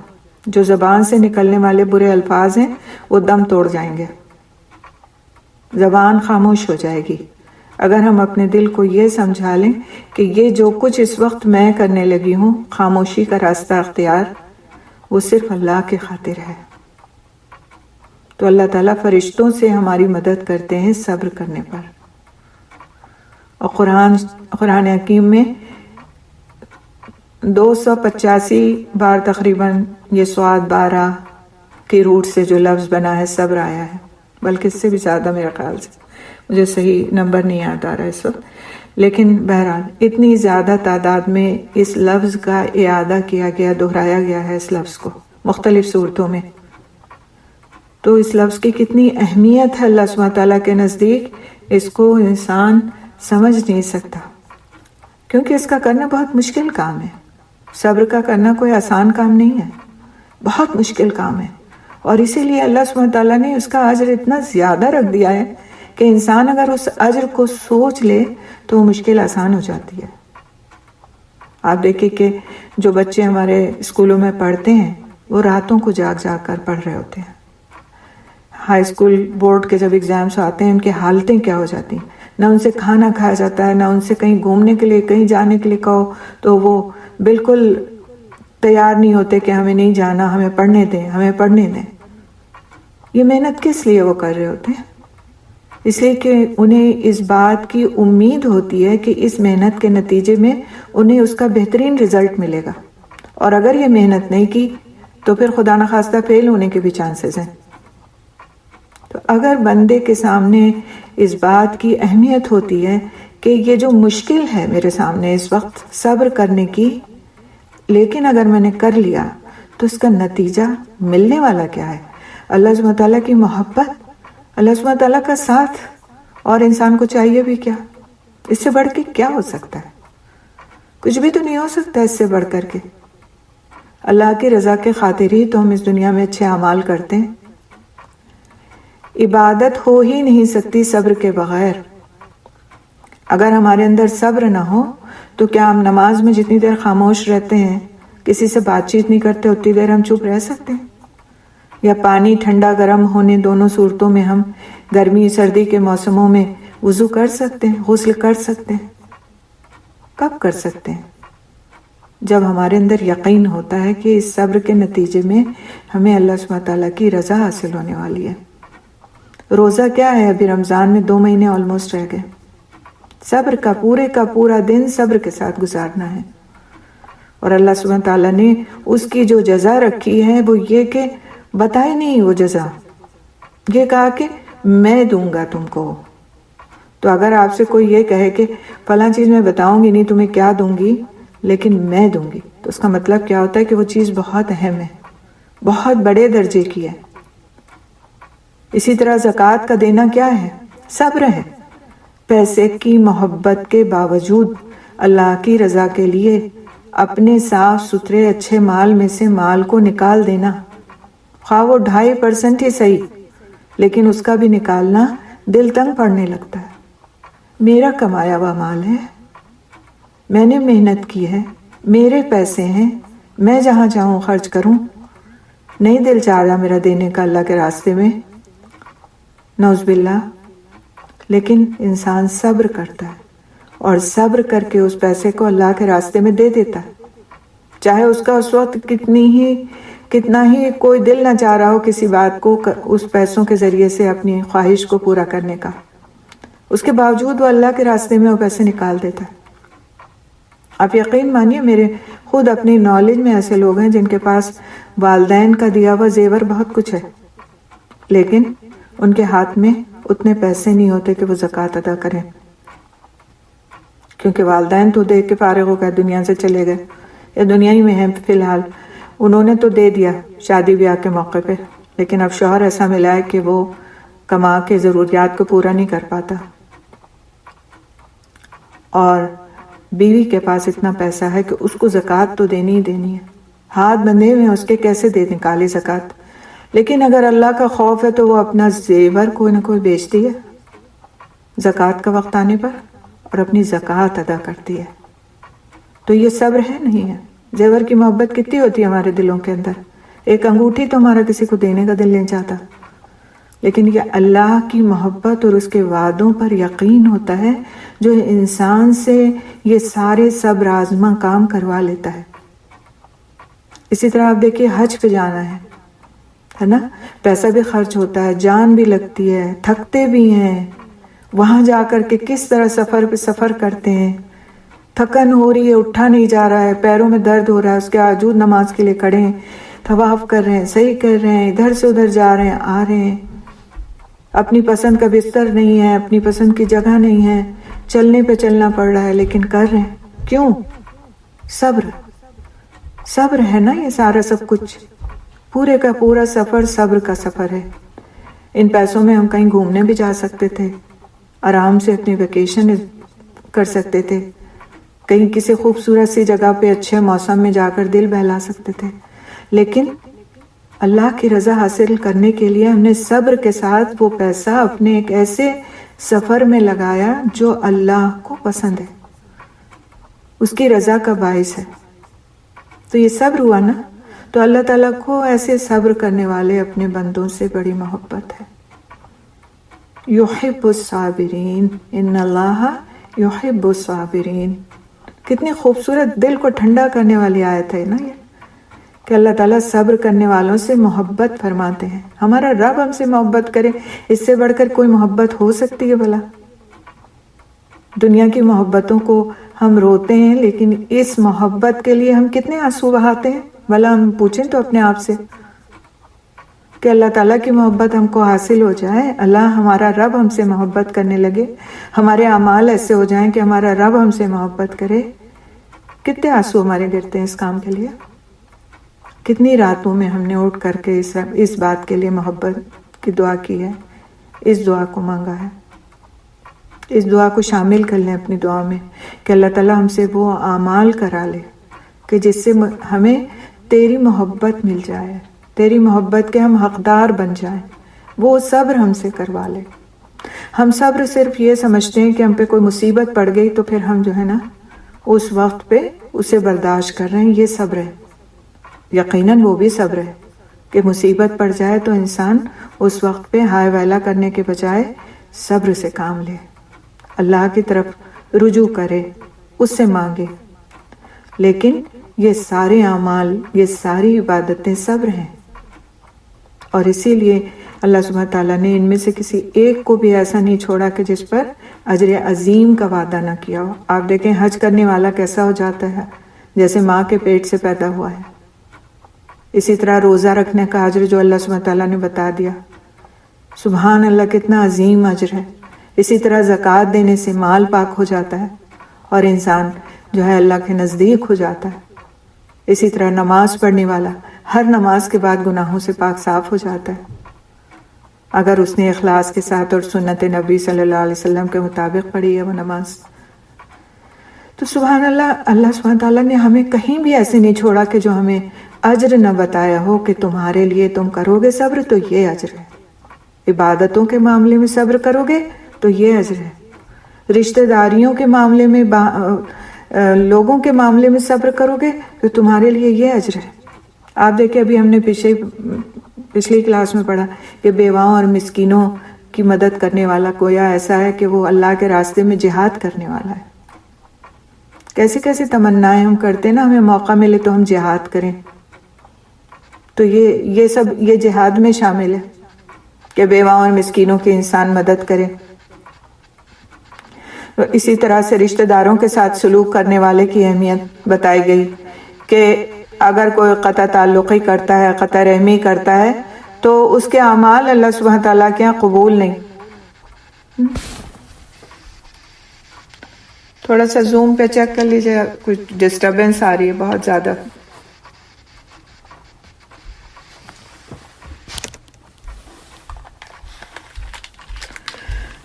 S1: جو زبان سے نکلنے والے برے الفاظ ہیں وہ دم توڑ جائیں گے، زبان خاموش ہو جائے گی اگر ہم اپنے دل کو یہ سمجھا لیں کہ یہ جو کچھ اس وقت میں کرنے لگی ہوں، خاموشی کا راستہ اختیار، وہ صرف اللہ کے خاطر ہے۔ تو اللہ تعالیٰ فرشتوں سے ہماری مدد کرتے ہیں صبر کرنے پر۔ اور قرآن حکیم میں 285 بار تقریباً یہ سواد 12 کی روٹ سے جو لفظ بنا ہے صبر آیا ہے، بلکہ اس سے بھی زیادہ میرے خیال سے، مجھے صحیح نمبر نہیں یاد آ رہا اس وقت، لیکن بہرحال اتنی زیادہ تعداد میں اس لفظ کا اعادہ کیا گیا، دہرایا گیا ہے اس لفظ کو مختلف صورتوں میں۔ تو اس لفظ کی کتنی اہمیت ہے اللہ سبحانہ تعالیٰ کے نزدیک، اس کو انسان سمجھ نہیں سکتا، کیونکہ اس کا کرنا بہت مشکل کام ہے۔ صبر کا کرنا کوئی آسان کام نہیں ہے، بہت مشکل کام ہے، اور اسی لیے اللہ سبحانہ تعالیٰ نے اس کا اجر اتنا زیادہ رکھ دیا ہے کہ انسان اگر اس اجر کو سوچ لے تو وہ مشکل آسان ہو جاتی ہے۔ آپ دیکھیں کہ جو بچے ہمارے اسکولوں میں پڑھتے ہیں وہ راتوں کو جاگ جاگ کر پڑھ رہے ہوتے ہیں۔ ہائی اسکول بورڈ کے جب ایگزامس آتے ہیں ان کی حالتیں کیا ہو جاتی ہیں، نہ ان سے کھانا کھایا جاتا ہے، نہ ان سے کہیں گھومنے کے لیے کہیں جانے کے لیے کہو تو وہ بالکل تیار نہیں ہوتے کہ ہمیں نہیں جانا، ہمیں پڑھنے دیں، ہمیں پڑھنے دیں۔ یہ محنت کس لیے وہ کر رہے ہوتے ہیں؟ اس لیے کہ انہیں اس بات کی امید ہوتی ہے کہ اس محنت کے نتیجے میں انہیں اس کا بہترین رزلٹ ملے گا، اور اگر یہ محنت نہیں کی تو پھر خدا نخواستہ فیل ہونے کے بھی چانسز ہیں۔ تو اگر بندے کے سامنے اس بات کی اہمیت ہوتی ہے کہ یہ جو مشکل ہے میرے سامنے اس وقت صبر کرنے کی، لیکن اگر میں نے کر لیا تو اس کا نتیجہ ملنے والا کیا ہے؟ اللہ سبحانہ تعالیٰ کی محبت، اللہ سبحانہ تعالیٰ کا ساتھ، اور انسان کو چاہیے بھی کیا؟ اس سے بڑھ کے کیا ہو سکتا ہے؟ کچھ بھی تو نہیں ہو سکتا اس سے بڑھ کر کے۔ اللہ کی رضا کے خاطر ہی تو ہم اس دنیا میں اچھے اعمال کرتے ہیں۔ عبادت ہو ہی نہیں سکتی صبر کے بغیر۔ اگر ہمارے اندر صبر نہ ہو تو کیا ہم نماز میں جتنی دیر خاموش رہتے ہیں، کسی سے بات چیت نہیں کرتے، اتنی دیر ہم چپ رہ سکتے ہیں؟ یا پانی ٹھنڈا گرم ہونے دونوں صورتوں میں ہم گرمی سردی کے موسموں میں وضو کر سکتے ہیں، غسل کر سکتے ہیں؟ کب کر سکتے ہیں؟ جب ہمارے اندر یقین ہوتا ہے کہ اس صبر کے نتیجے میں ہمیں اللہ سبحانہ تعالیٰ کی رضا حاصل ہونے والی ہے۔ روزہ کیا ہے؟ ابھی رمضان میں 2 مہینے آلموسٹ رہ گئے۔ صبر کا پورا دن صبر کے ساتھ گزارنا ہے، اور اللہ سبحانہ تعالیٰ نے اس کی جو جزا رکھی ہے وہ یہ کہ بتائے نہیں، وہ جزا یہ کہا کہ میں دوں گا تم کو۔ تو اگر آپ سے کوئی یہ کہے کہ فلاں چیز میں بتاؤں گی نہیں تمہیں کیا دوں گی لیکن میں دوں گی، تو اس کا مطلب کیا ہوتا ہے کہ وہ چیز بہت اہم ہے، بہت بڑے درجے کی ہے۔ اسی طرح زکوٰۃ کا دینا کیا ہے؟ صبر ہے۔ پیسے کی محبت کے باوجود اللہ کی رضا کے لیے اپنے صاف ستھرے اچھے مال میں سے مال کو نکال دینا، خواہ وہ 2.5% ہی صحیح، لیکن اس کا بھی نکالنا دل تنگ پڑنے لگتا ہے۔ میرا کمایا ہوا مال ہے، میں نے محنت کی ہے، میرے پیسے ہیں، میں جہاں چاہوں خرچ کروں، نہیں دل چاہ رہا میرا دینے کا اللہ کے راستے میں، نعوذ باللہ۔ لیکن انسان صبر کرتا ہے اور صبر کر کے اس پیسے کو اللہ کے راستے میں دے دیتا ہے، چاہے اس کا اس وقت کتنا ہی کوئی دل نہ چاہ رہا ہو کسی بات کو اس پیسوں کے ذریعے سے اپنی خواہش کو پورا کرنے کا، اس کے باوجود وہ اللہ کے راستے میں وہ پیسے نکال دیتا ہے۔ آپ یقین مانیے میرے خود اپنی نالج میں ایسے لوگ ہیں جن کے پاس والدین کا دیا ہوا زیور بہت کچھ ہے، لیکن ان کے ہاتھ میں اتنے پیسے نہیں ہوتے کہ وہ زکوٰۃ ادا کریں، کیونکہ والدین تو دے کے فارغ ہو گئے، دنیا سے چلے گئے یا دنیا ہی میں ہیں فی الحال، انہوں نے تو دے دیا شادی بیاہ کے موقع پہ، لیکن اب شوہر ایسا ملا ہے کہ وہ کما کے ضروریات کو پورا نہیں کر پاتا، اور بیوی کے پاس اتنا پیسہ ہے کہ اس کو زکوٰۃ تو دینی ہی دینی ہے، ہاتھ بندھے ہوئے ہیں اس کے، کیسے دے نکالے زکوٰۃ؟ لیکن اگر اللہ کا خوف ہے تو وہ اپنا زیور کوئی نہ کوئی بیچتی ہے زکوٰۃ کا وقت آنے پر اور اپنی زکوٰۃ ادا کرتی ہے۔ تو یہ صبر ہے نہیں ہے؟ زیور کی محبت کتنی ہوتی ہے ہمارے دلوں کے اندر، ایک انگوٹھی تو ہمارا کسی کو دینے کا دل نہیں چاہتا، لیکن یہ اللہ کی محبت اور اس کے وعدوں پر یقین ہوتا ہے جو انسان سے یہ سارے صبر آزما کام کروا لیتا ہے۔ اسی طرح آپ دیکھیے حج پہ جانا ہے نا، پیسہ بھی خرچ ہوتا ہے، جان بھی لگتی ہے، تھکتے بھی ہیں، وہاں جا کر کے کس طرح سفر پہ سفر کرتے ہیں، تھکن ہو رہی ہے، اٹھا نہیں جا رہا ہے، پیروں میں درد ہو رہا ہے، اس کے باوجود نماز کے لیے کھڑے ہیں، طواف کر رہے ہیں، صحیح کر رہے ہیں، ادھر سے ادھر جا رہے ہیں، آ رہے ہیں، اپنی پسند کا بستر نہیں ہے، اپنی پسند کی جگہ نہیں ہے، چلنے پہ چلنا پڑ رہا ہے، لیکن کر رہے ہیں، کیوں؟ صبر ہے نا، یہ سارا سب کچھ، پورے کا پورا سفر صبر کا سفر ہے۔ ان پیسوں میں ہم کہیں گھومنے بھی جا سکتے تھے، آرام سے اپنی ویکیشن کر سکتے تھے، کہیں کسی خوبصورت سی جگہ پہ اچھے موسم میں جا کر دل بہلا سکتے تھے، لیکن اللہ کی رضا حاصل کرنے کے لیے ہم نے صبر کے ساتھ وہ پیسہ اپنے ایک ایسے سفر میں لگایا جو اللہ کو پسند ہے، اس کی رضا کا باعث ہے، تو یہ صبر ہوا نا۔ تو اللہ تعالیٰ کو ایسے صبر کرنے والے اپنے بندوں سے بڑی محبت ہے۔ یحب الصابرین، ان اللہ یحب الصابرین، کتنی خوبصورت دل کو ٹھنڈا کرنے والی آیت ہے نا یہ، کہ اللہ تعالیٰ صبر کرنے والوں سے محبت فرماتے ہیں۔ ہمارا رب ہم سے محبت کرے، اس سے بڑھ کر کوئی محبت ہو سکتی ہے بھلا؟ دنیا کی محبتوں کو ہم روتے ہیں، لیکن اس محبت کے لیے ہم کتنے آنسو بہاتے ہیں بھلا؟ ہم پوچھیں تو اپنے آپ سے کہ اللہ تعالیٰ کی محبت ہم کو حاصل ہو جائے، اللہ ہمارا رب ہم سے محبت کرنے لگے، ہمارے اعمال ایسے ہو جائیں کہ ہمارا رب ہم سے محبت کرے، کتنے آنسو ہمارے گرتے ہیں اس کام کے لیے؟ کتنی راتوں میں ہم نے اٹھ کر کے اس بات کے لیے محبت کی دعا کی ہے، اس دعا کو مانگا ہے۔ اس دعا کو شامل کر لیں اپنی دعا میں کہ اللہ تعالیٰ ہم سے وہ اعمال کرا لے کہ جس سے ہمیں تیری محبت مل جائے، تیری محبت کے ہم حقدار بن جائیں، وہ صبر ہم سے کروا لے۔ ہم صبر صرف یہ سمجھتے ہیں کہ ہم پہ کوئی مصیبت پڑ گئی تو پھر ہم جو ہے نا اس وقت پہ اسے برداشت کر رہے ہیں، یہ صبر ہے۔ یقیناً وہ بھی صبر ہے کہ مصیبت پڑ جائے تو انسان اس وقت پہ ہائے ویلا کرنے کے بجائے صبر سے کام لے، اللہ کی طرف رجوع کرے، اس سے مانگے۔ لیکن یہ سارے اعمال، یہ ساری عبادتیں صبر ہیں، اور اسی لیے اللہ سبحانہ تعالیٰ نے ان میں سے کسی ایک کو بھی ایسا نہیں چھوڑا کہ جس پر اجر عظیم کا وعدہ نہ کیا ہو۔ آپ دیکھیں حج کرنے والا کیسا ہو جاتا ہے، جیسے ماں کے پیٹ سے پیدا ہوا ہے۔ اسی طرح روزہ رکھنے کا اجر جو اللہ سبحانہ تعالیٰ نے بتا دیا، سبحان اللہ کتنا عظیم اجر ہے۔ اسی طرح زکوٰۃ دینے سے مال پاک ہو جاتا ہے اور انسان جو ہے اللہ کے نزدیک ہو جاتا ہے۔ اسی طرح نماز پڑھنے والا ہر نماز کے بعد گناہوں سے پاک صاف ہو جاتا ہے، اگر اس نے اخلاص کے ساتھ اور سنت نبی صلی اللہ علیہ وسلم کے مطابق پڑھی ہے وہ نماز۔ تو سبحان اللہ، اللہ سبحانہ تعالیٰ نے ہمیں کہیں بھی ایسے نہیں چھوڑا کہ جو ہمیں اجر نہ بتایا ہو کہ تمہارے لیے تم کرو گے صبر تو یہ اجر ہے، عبادتوں کے معاملے میں صبر کرو گے تو یہ اجر ہے، رشتہ داریوں کے معاملے میں لوگوں کے معاملے میں صبر کرو گے تو تمہارے لیے یہ اجر ہے۔ آپ دیکھیں ابھی ہم نے پچھلی کلاس میں پڑھا کہ بیواؤں اور مسکینوں کی مدد کرنے والا گویا ایسا ہے کہ وہ اللہ کے راستے میں جہاد کرنے والا ہے۔ کیسی کیسی تمنائیں ہم کرتے ہیں نا، ہمیں موقع ملے تو ہم جہاد کریں، تو یہ سب یہ جہاد میں شامل ہے کہ بیواؤں اور مسکینوں کی انسان مدد کرے۔ اسی طرح سے رشتہ داروں کے ساتھ سلوک کرنے والے کی اہمیت بتائی گئی کہ اگر کوئی قطع تعلقی کرتا ہے، قطع رحمی کرتا ہے، تو اس کے اعمال اللہ سبحانہ تعالیٰ کے یہاں قبول نہیں۔ تھوڑا سا زوم پہ چیک کر لیجیے، کچھ ڈسٹربنس آ رہی ہے بہت زیادہ۔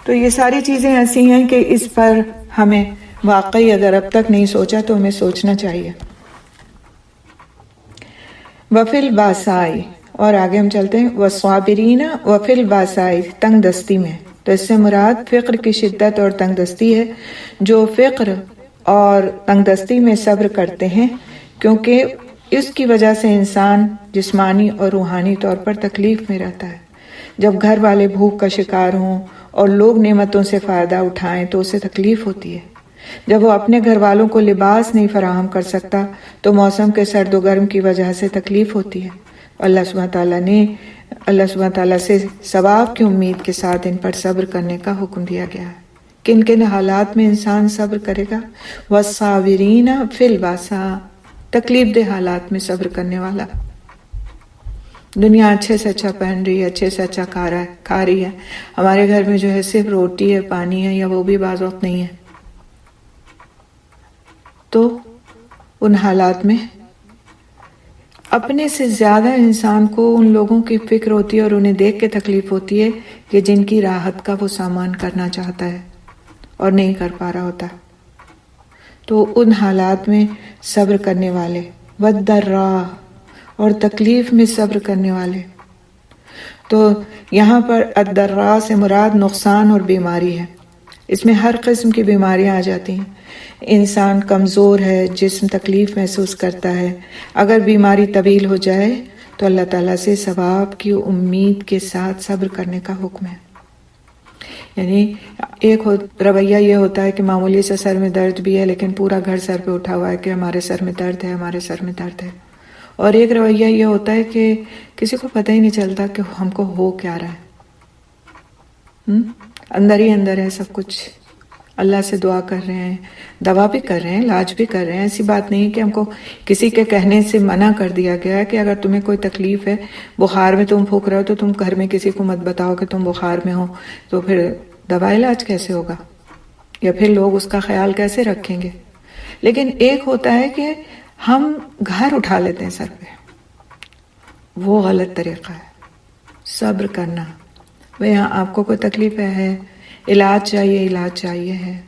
S1: تو یہ ساری چیزیں ایسی ہیں کہ اس پر ہمیں واقعی اگر اب تک نہیں سوچا تو ہمیں سوچنا چاہیے۔ وفی الباسائی، اور آگے ہم چلتے ہیں، والصابرین وفی الباسائی، تنگ دستی میں۔ تو اس سے مراد فقر کی شدت اور تنگ دستی ہے۔ جو فقر اور تنگ دستی میں صبر کرتے ہیں، کیونکہ اس کی وجہ سے انسان جسمانی اور روحانی طور پر تکلیف میں رہتا ہے۔ جب گھر والے بھوک کا شکار ہوں اور لوگ نعمتوں سے فائدہ اٹھائیں تو اسے تکلیف ہوتی ہے۔ جب وہ اپنے گھر والوں کو لباس نہیں فراہم کر سکتا تو موسم کے سرد و گرم کی وجہ سے تکلیف ہوتی ہے۔ اللہ سبحانہ تعالیٰ سے ثواب کی امید کے ساتھ ان پر صبر کرنے کا حکم دیا گیا ہے۔ کن کن حالات میں انسان صبر کرے گا؟ والصابرین فی الباساء، تکلیف دہ حالات میں صبر کرنے والا۔ دنیا اچھے سے اچھا پہن رہی ہے، اچھے سے اچھا کھا رہی ہے، ہمارے گھر میں جو ہے صرف روٹی ہے، پانی ہے، یا وہ بھی بعض وقت نہیں ہے، تو ان حالات میں اپنے سے زیادہ انسان کو ان لوگوں کی فکر ہوتی ہے اور انہیں دیکھ کے تکلیف ہوتی ہے کہ جن کی راحت کا وہ سامان کرنا چاہتا ہے اور نہیں کر پا رہا ہوتا۔ تو ان حالات میں صبر کرنے والے، والضراء، اور تکلیف میں صبر کرنے والے۔ تو یہاں پر الضراء سے مراد نقصان اور بیماری ہے۔ اس میں ہر قسم کی بیماریاں آ جاتی ہیں۔ انسان کمزور ہے، جسم تکلیف محسوس کرتا ہے، اگر بیماری طویل ہو جائے تو اللہ تعالیٰ سے ثواب کی امید کے ساتھ صبر کرنے کا حکم ہے۔ یعنی ایک رویہ یہ ہوتا ہے کہ معمولی سے سر میں درد بھی ہے لیکن پورا گھر سر پہ اٹھا ہوا ہے کہ ہمارے سر میں درد ہے، ہمارے سر میں درد ہے۔ اور ایک رویہ یہ ہوتا ہے کہ کسی کو پتہ ہی نہیں چلتا کہ ہم کو ہو کیا رہا ہے، اندر ہی اندر ہے سب کچھ، اللہ سے دعا کر رہے ہیں، دوا بھی کر رہے ہیں، علاج بھی کر رہے ہیں۔ ایسی بات نہیں کہ ہم کو کسی کے کہنے سے منع کر دیا گیا ہے کہ اگر تمہیں کوئی تکلیف ہے، بخار میں تم پھونک رہے ہو تو تم گھر میں کسی کو مت بتاؤ کہ تم بخار میں ہو، تو پھر دوا علاج کیسے ہوگا، یا پھر لوگ اس کا خیال کیسے رکھیں گے۔ لیکن ایک ہوتا ہے کہ ہم گھر اٹھا لیتے ہیں سر پہ، وہ غلط طریقہ ہے۔ صبر کرنا، بھئی ہاں آپ کو کوئی تکلیف ہے، علاج چاہیے ہے،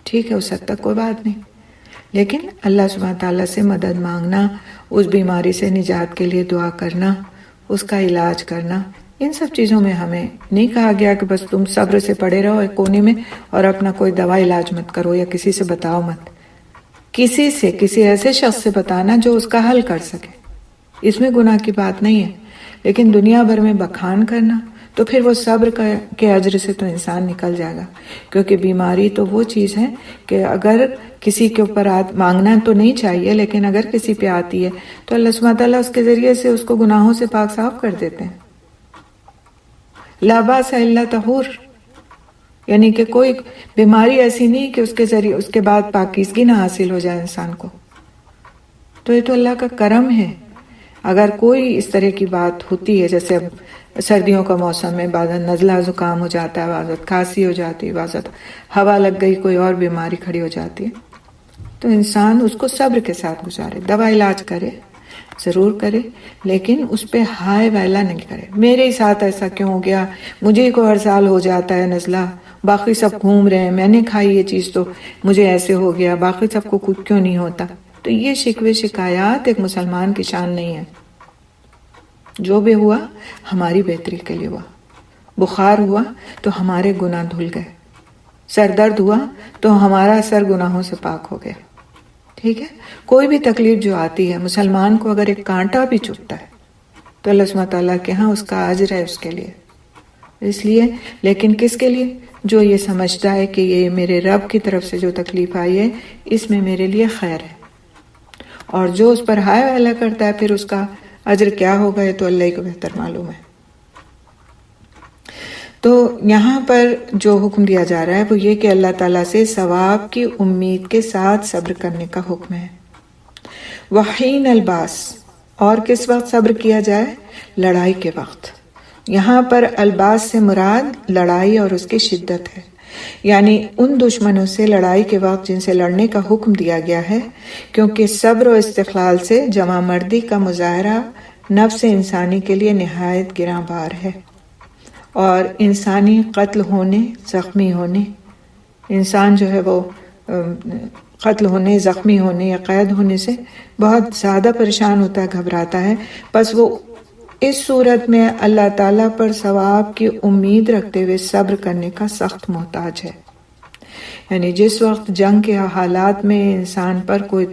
S1: ٹھیک ہے، اس حد تک کوئی بات نہیں، لیکن اللہ سبحانہ تعالیٰ سے مدد مانگنا، اس بیماری سے نجات کے لیے دعا کرنا، اس کا علاج کرنا، ان سب چیزوں میں ہمیں نہیں کہا گیا کہ بس تم صبر سے پڑے رہو ایک کونے میں اور اپنا کوئی دوا علاج مت کرو یا کسی سے بتاؤ مت۔ کسی ایسے شخص سے بتانا جو اس کا حل کر سکے، اس میں گناہ کی بات نہیں ہے، لیکن دنیا بھر میں بخان کرنا تو پھر وہ صبر کے اجر سے تو انسان نکل جائے گا، کیونکہ بیماری تو وہ چیز ہے کہ اگر کسی کے اوپر مانگنا تو نہیں چاہیے، لیکن اگر کسی پہ آتی ہے تو اللہ سبحانہ تعالیٰ اس کے ذریعے سے اس کو گناہوں سے پاک صاف کر دیتے ہیں۔ لا باس الا طہور، یعنی کہ کوئی بیماری ایسی نہیں کہ اس کے ذریعے اس کے بعد پاکیزگی نہ حاصل ہو جائے انسان کو۔ تو یہ تو اللہ کا کرم ہے۔ اگر کوئی اس طرح کی بات ہوتی ہے، جیسے اب سردیوں کا موسم میں بعض نزلہ زکام ہو جاتا ہے، بعض کھانسی ہو جاتی ہے، بعض ہوا لگ گئی، کوئی اور بیماری کھڑی ہو جاتی ہے، تو انسان اس کو صبر کے ساتھ گزارے، دوا علاج کرے ضرور کرے، لیکن اس پہ ہائے ویلا نہیں کرے، میرے ساتھ ایسا کیوں ہو گیا، مجھے کو ہر سال ہو جاتا ہے نزلہ، باقی سب گھوم رہے ہیں، میں نے کھائی یہ چیز تو مجھے ایسے ہو گیا، باقی سب کو کچھ کیوں نہیں ہوتا۔ تو یہ شکوے شکایات ایک مسلمان کی شان نہیں ہے۔ جو بھی ہوا ہماری بہتری کے لیے ہوا، بخار ہوا تو ہمارے گناہ دھل گئے، سر درد ہوا تو ہمارا سر گناہوں سے پاک ہو گیا، ٹھیک ہے۔ کوئی بھی تکلیف جو آتی ہے، مسلمان کو اگر ایک کانٹا بھی چبھتا ہے تو اللہ سبحانہ تعالیٰ کے ہاں اس کا اجر ہے اس کے لیے، اس لیے، لیکن کس کے لیے؟ جو یہ سمجھتا ہے کہ یہ میرے رب کی طرف سے جو تکلیف آئی ہے اس میں میرے لیے خیر ہے، اور جو اس پر ہائے والا کرتا ہے پھر اس کا اجر کیا ہوگا یہ تو اللہ ہی کو بہتر معلوم ہے۔ تو یہاں پر جو حکم دیا جا رہا ہے وہ یہ کہ اللہ تعالیٰ سے ثواب کی امید کے ساتھ صبر کرنے کا حکم ہے. وحین الباس، اور کس وقت صبر کیا جائے؟ لڑائی کے وقت. یہاں پر الباس سے مراد لڑائی اور اس کی شدت ہے، یعنی ان دشمنوں سے لڑائی کے وقت جن سے لڑنے کا حکم دیا گیا ہے، کیونکہ صبر و استقلال سے جمع مردی کا مظاہرہ نفس انسانی کے لیے نہایت گراں بار ہے، اور انسانی قتل ہونے، زخمی ہونے، انسان جو ہے وہ قتل ہونے، زخمی ہونے یا قید ہونے سے بہت زیادہ پریشان ہوتا ہے، گھبراتا ہے. بس وہ اس صورت میں اللہ تعالیٰ پر ثواب کی امید رکھتے ہوئے صبر کرنے کا سخت محتاج ہے. یعنی جس وقت جنگ کے حالات میں انسان پر کوئی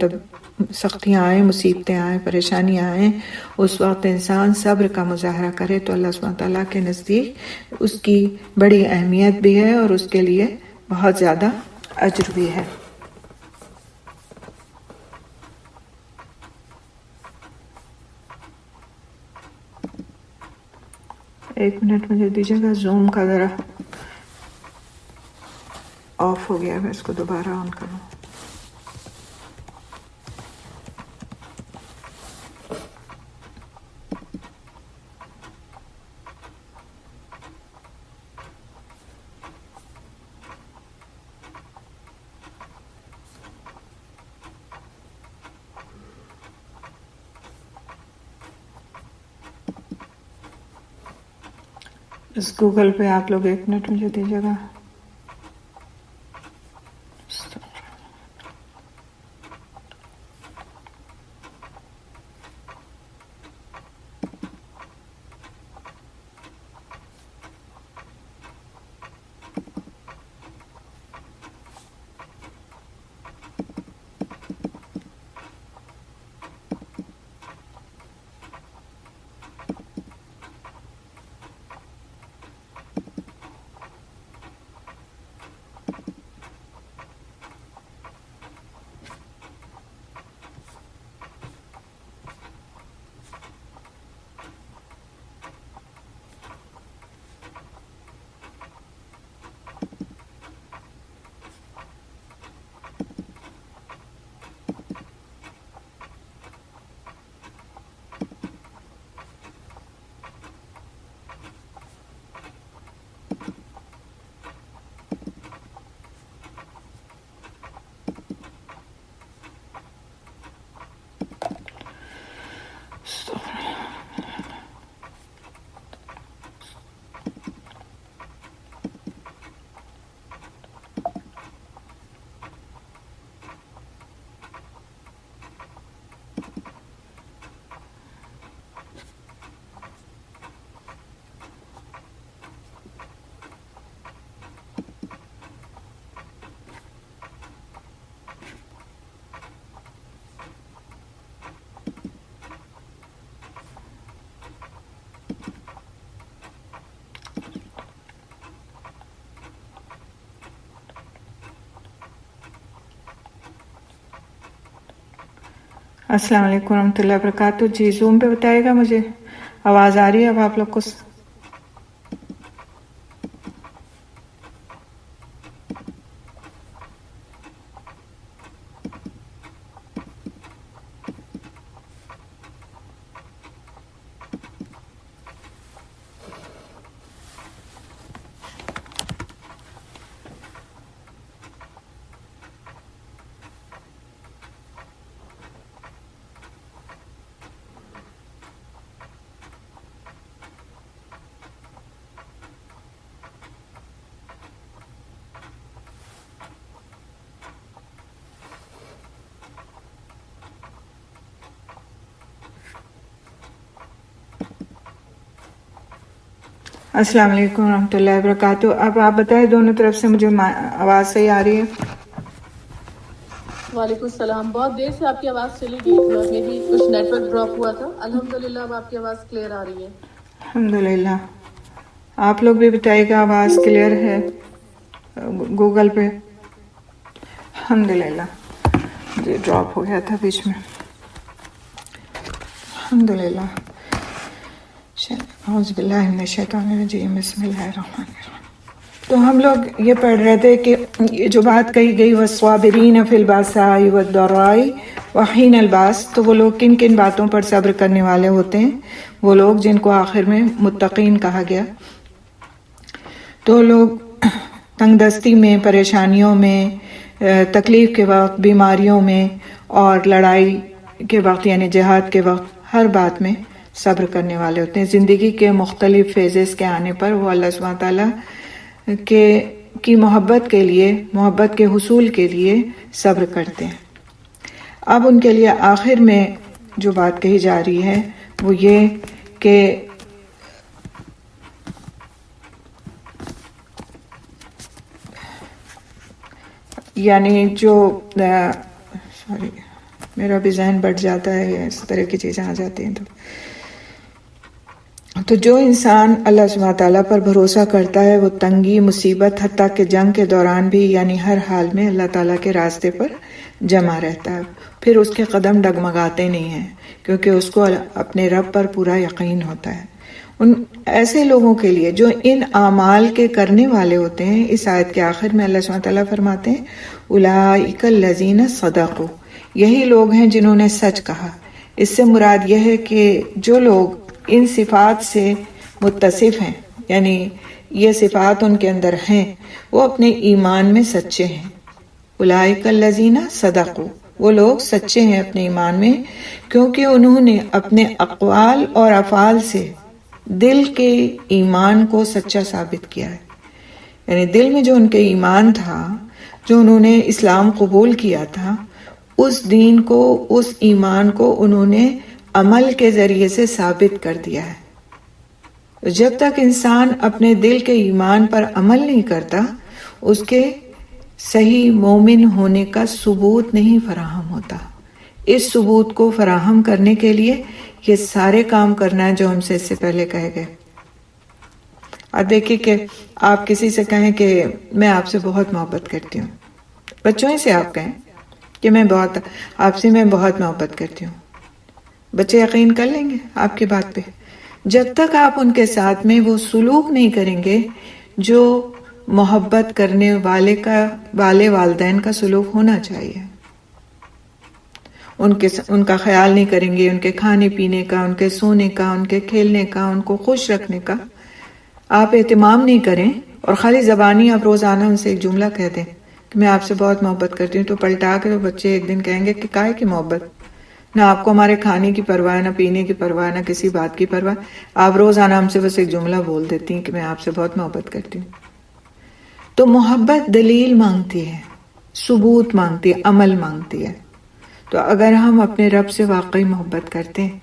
S1: سختیاں آئیں، مصیبتیں آئیں، پریشانیاں آئیں، اس وقت انسان صبر کا مظاہرہ کرے تو اللہ سبحانہ تعالیٰ کے نزدیک اس کی بڑی اہمیت بھی ہے اور اس کے لیے بہت زیادہ اجر بھی ہے. ایک منٹ مجھے دیجیے گا، زوم کا ذرا آف ہو گیا ہے، میں اس کو دوبارہ آن کروں. اس گوگل پہ آپ لوگ ایک منٹ مجھے دیجیے گا. السلام علیکم ورحمۃ اللہ وبرکاتہ. جی زوم پہ بتائے گا مجھے آواز آ رہی ہے اب آپ لوگ کو؟ السلام علیکم ورحمۃ اللہ وبرکاتہ. اب آپ بتائیں دونوں طرف سے مجھے آواز صحیح آ رہی ہے؟
S2: وعلیکم السلام. بہت دیر سے آپ کی آواز چلی گئی، میں بھی کچھ نیٹ ورک ڈراپ ہوا تھا. الحمدللہ اب آپ کی آواز کلیئر آ رہی ہے.
S1: الحمدللہ. آپ لوگ بھی بتائیے گا آواز کلیئر ہے گوگل پہ؟ الحمدللہ. جی ڈراپ ہو گیا تھا بیچ میں. الحمدللہ. اعوذ باللہ من الشیطان الرجیم، بسم اللہ الرحمن الرحیم۔ تو ہم لوگ یہ پڑھ رہے تھے کہ یہ جو بات کہی گئی والصابرین فی الباساء والضراء وحین الباس، تو وہ لوگ کن کن باتوں پر صبر کرنے والے ہوتے ہیں؟ وہ لوگ جن کو آخر میں متقین کہا گیا۔ تو لوگ تنگ دستی میں، پریشانیوں میں، تکلیف کے وقت، بیماریوں میں اور لڑائی کے وقت یعنی جہاد کے وقت ہر بات میں صبر کرنے والے ہوتے ہیں۔ زندگی کے مختلف فیزز کے آنے پر وہ اللہ سبحانہ تعالیٰ کی محبت کے لیے، محبت کے حصول کے لیے صبر کرتے ہیں۔ اب ان کے لیے آخر میں جو بات کہی جا رہی ہے وہ یہ کہ یعنی جو سوری میرا بھی ذہن بٹ جاتا ہے، اس طرح کی چیزیں آ جاتی ہیں تو جو انسان اللہ سبحانہ تعالیٰ پر بھروسہ کرتا ہے وہ تنگی، مصیبت، حتیٰ کہ جنگ کے دوران بھی یعنی ہر حال میں اللہ تعالیٰ کے راستے پر جمع رہتا ہے، پھر اس کے قدم ڈگمگاتے نہیں ہیں کیونکہ اس کو اپنے رب پر پورا یقین ہوتا ہے۔ ان ایسے لوگوں کے لیے جو ان اعمال کے کرنے والے ہوتے ہیں، اس آیت کے آخر میں اللہ سبحانہ تعالیٰ فرماتے ہیں اولئک الذین صدقوا، یہی لوگ ہیں جنہوں نے سچ کہا۔ اس سے مراد یہ ہے کہ جو لوگ ان صفات سے متصف ہیں، یعنی یہ صفات ان کے اندر ہیں، وہ اپنے ایمان میں سچے ہیں۔ اولئک الذین صدقوا، وہ لوگ سچے ہیں اپنے ایمان میں کیونکہ انہوں نے اپنے اقوال اور افعال سے دل کے ایمان کو سچا ثابت کیا ہے۔ یعنی دل میں جو ان کے ایمان تھا، جو انہوں نے اسلام قبول کیا تھا، اس دین کو، اس ایمان کو انہوں نے عمل کے ذریعے سے ثابت کر دیا ہے۔ جب تک انسان اپنے دل کے ایمان پر عمل نہیں کرتا، اس کے صحیح مومن ہونے کا ثبوت نہیں فراہم ہوتا۔ اس ثبوت کو فراہم کرنے کے لیے یہ سارے کام کرنا ہے جو ہم سے اس سے پہلے کہے گئے۔ اب دیکھیے کہ آپ کسی سے کہیں کہ میں آپ سے بہت محبت کرتی ہوں، بچوں ہی سے آپ کہیں کہ آپ سے میں بہت محبت کرتی ہوں، بچے یقین کر لیں گے آپ کی بات پہ۔ جب تک آپ ان کے ساتھ میں وہ سلوک نہیں کریں گے جو محبت کرنے والے والدین کا سلوک ہونا چاہیے، ان کا خیال نہیں کریں گے، ان کے کھانے پینے کا، ان کے سونے کا، ان کے کھیلنے کا، ان کو خوش رکھنے کا آپ اہتمام نہیں کریں اور خالی زبانی آپ روزانہ ان سے ایک جملہ کہہ دیں کہ میں آپ سے بہت محبت کرتی ہوں، تو پلٹا کے تو بچے ایک دن کہیں گے کہ کائے کی محبت، نہ آپ کو ہمارے کھانے کی پرواہ، نہ پینے کی پرواہ، نہ کسی بات کی پرواہ، آپ روزانہ ہم سے بس ایک جملہ بول دیتی ہیں کہ میں آپ سے بہت محبت کرتی ہوں۔ تو محبت دلیل مانگتی ہے، ثبوت مانگتی ہے، عمل مانگتی ہے۔ تو اگر ہم اپنے رب سے واقعی محبت کرتے ہیں،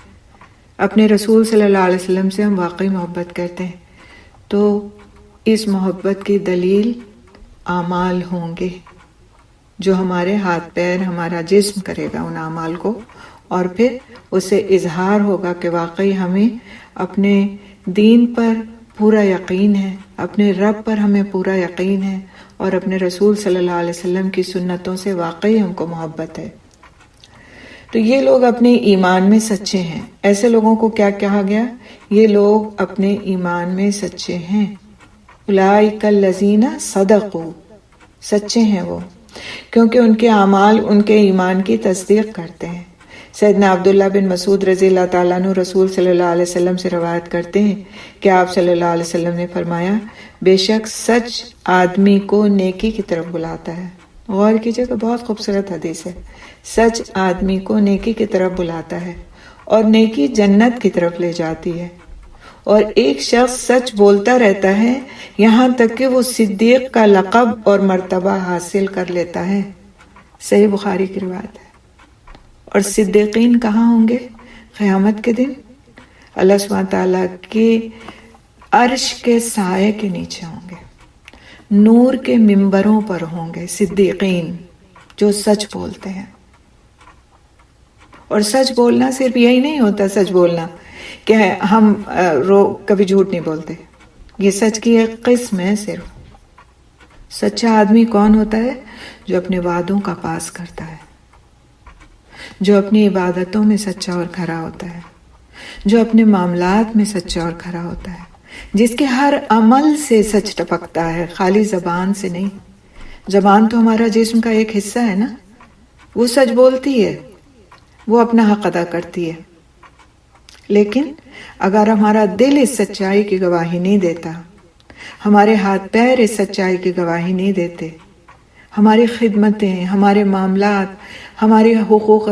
S1: اپنے رسول صلی اللہ علیہ وسلم سے ہم واقعی محبت کرتے ہیں، تو اس محبت کی دلیل اعمال ہوں گے جو ہمارے ہاتھ پیر، ہمارا جسم کرے گا ان اعمال کو، اور پھر اسے اظہار ہوگا کہ واقعی ہمیں اپنے دین پر پورا یقین ہے، اپنے رب پر ہمیں پورا یقین ہے، اور اپنے رسول صلی اللہ علیہ وسلم کی سنتوں سے واقعی ہم کو محبت ہے۔ تو یہ لوگ اپنے ایمان میں سچے ہیں۔ ایسے لوگوں کو کیا کہا گیا؟ یہ لوگ اپنے ایمان میں سچے ہیں۔ اولئک الذین صدقوا، سچے ہیں وہ، کیونکہ ان کے اعمال ان کے ایمان کی تصدیق کرتے ہیں۔ سیدنا عبداللہ بن مسعود رضی اللہ تعالیٰ عنہ رسول صلی اللہ علیہ وسلم سے روایت کرتے ہیں کہ آپ صلی اللہ علیہ وسلم نے فرمایا، بے شک سچ آدمی کو نیکی کی طرف بلاتا ہے۔ غور کیجئے کہ بہت خوبصورت حدیث ہے۔ سچ آدمی کو نیکی کی طرف بلاتا ہے اور نیکی جنت کی طرف لے جاتی ہے، اور ایک شخص سچ بولتا رہتا ہے یہاں تک کہ وہ صدیق کا لقب اور مرتبہ حاصل کر لیتا ہے۔ صحیح بخاری کی روایت ہے۔ اور صدیقین کہاں ہوں گے قیامت کے دن؟ اللہ سبحانہ تعالیٰ کے عرش کے سائے کے نیچے ہوں گے، نور کے ممبروں پر ہوں گے صدیقین جو سچ بولتے ہیں۔ اور سچ بولنا صرف یہی نہیں ہوتا، سچ بولنا کہ ہم کبھی جھوٹ نہیں بولتے، یہ سچ کی ایک قسم ہے صرف۔ سچا آدمی کون ہوتا ہے؟ جو اپنے وعدوں کا پاس کرتا ہے، جو اپنی عبادتوں میں سچا اور کھرا ہوتا ہے، جو اپنے معاملات میں سچا اور کھرا ہوتا ہے، جس کے ہر عمل سے سچ ٹپکتا ہے، خالی زبان سے نہیں۔ زبان تو ہمارا جسم کا ایک حصہ ہے نا، وہ سچ بولتی ہے، وہ اپنا حق ادا کرتی ہے، لیکن اگر ہمارا دل اس سچائی کی گواہی نہیں دیتا، ہمارے ہاتھ پیر اس سچائی کی گواہی نہیں دیتے، ہماری خدمتیں، ہمارے معاملات، ہمارے حقوق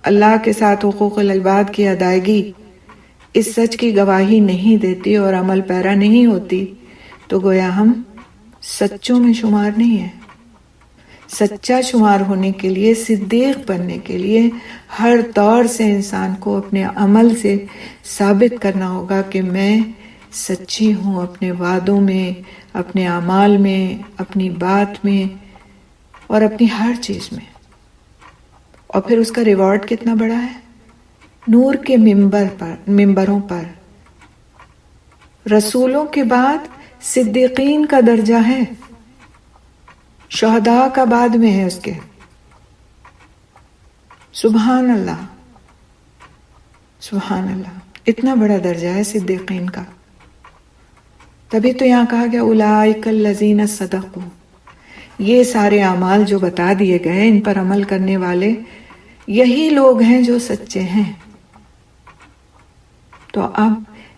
S1: اللہ کے ساتھ حقوق العباد کی ادائیگی اس سچ کی گواہی نہیں دیتی اور عمل پیرا نہیں ہوتی، تو گویا ہم سچوں میں شمار نہیں ہیں۔ سچا شمار ہونے کے لیے، صدیق بننے کے لیے ہر طور سے انسان کو اپنے عمل سے ثابت کرنا ہوگا کہ میں سچی ہوں اپنے وعدوں میں، اپنے اعمال میں، اپنی بات میں اور اپنی ہر چیز میں۔ اور پھر اس کا ریوارڈ کتنا بڑا ہے؟ نور کے ممبروں پر رسولوں کے بعد صدیقین کا درجہ ہے، شہداء کا بعد میں ہے اس کے۔ سبحان اللہ، سبحان اللہ، اتنا بڑا درجہ ہے صدیقین کا۔ تبھی تو یہاں کہا گیا اولئک الذین صدقوا، یہ سارے اعمال جو بتا دیے گئے ان پر عمل کرنے والے یہی لوگ ہیں جو سچے ہیں۔ تو اب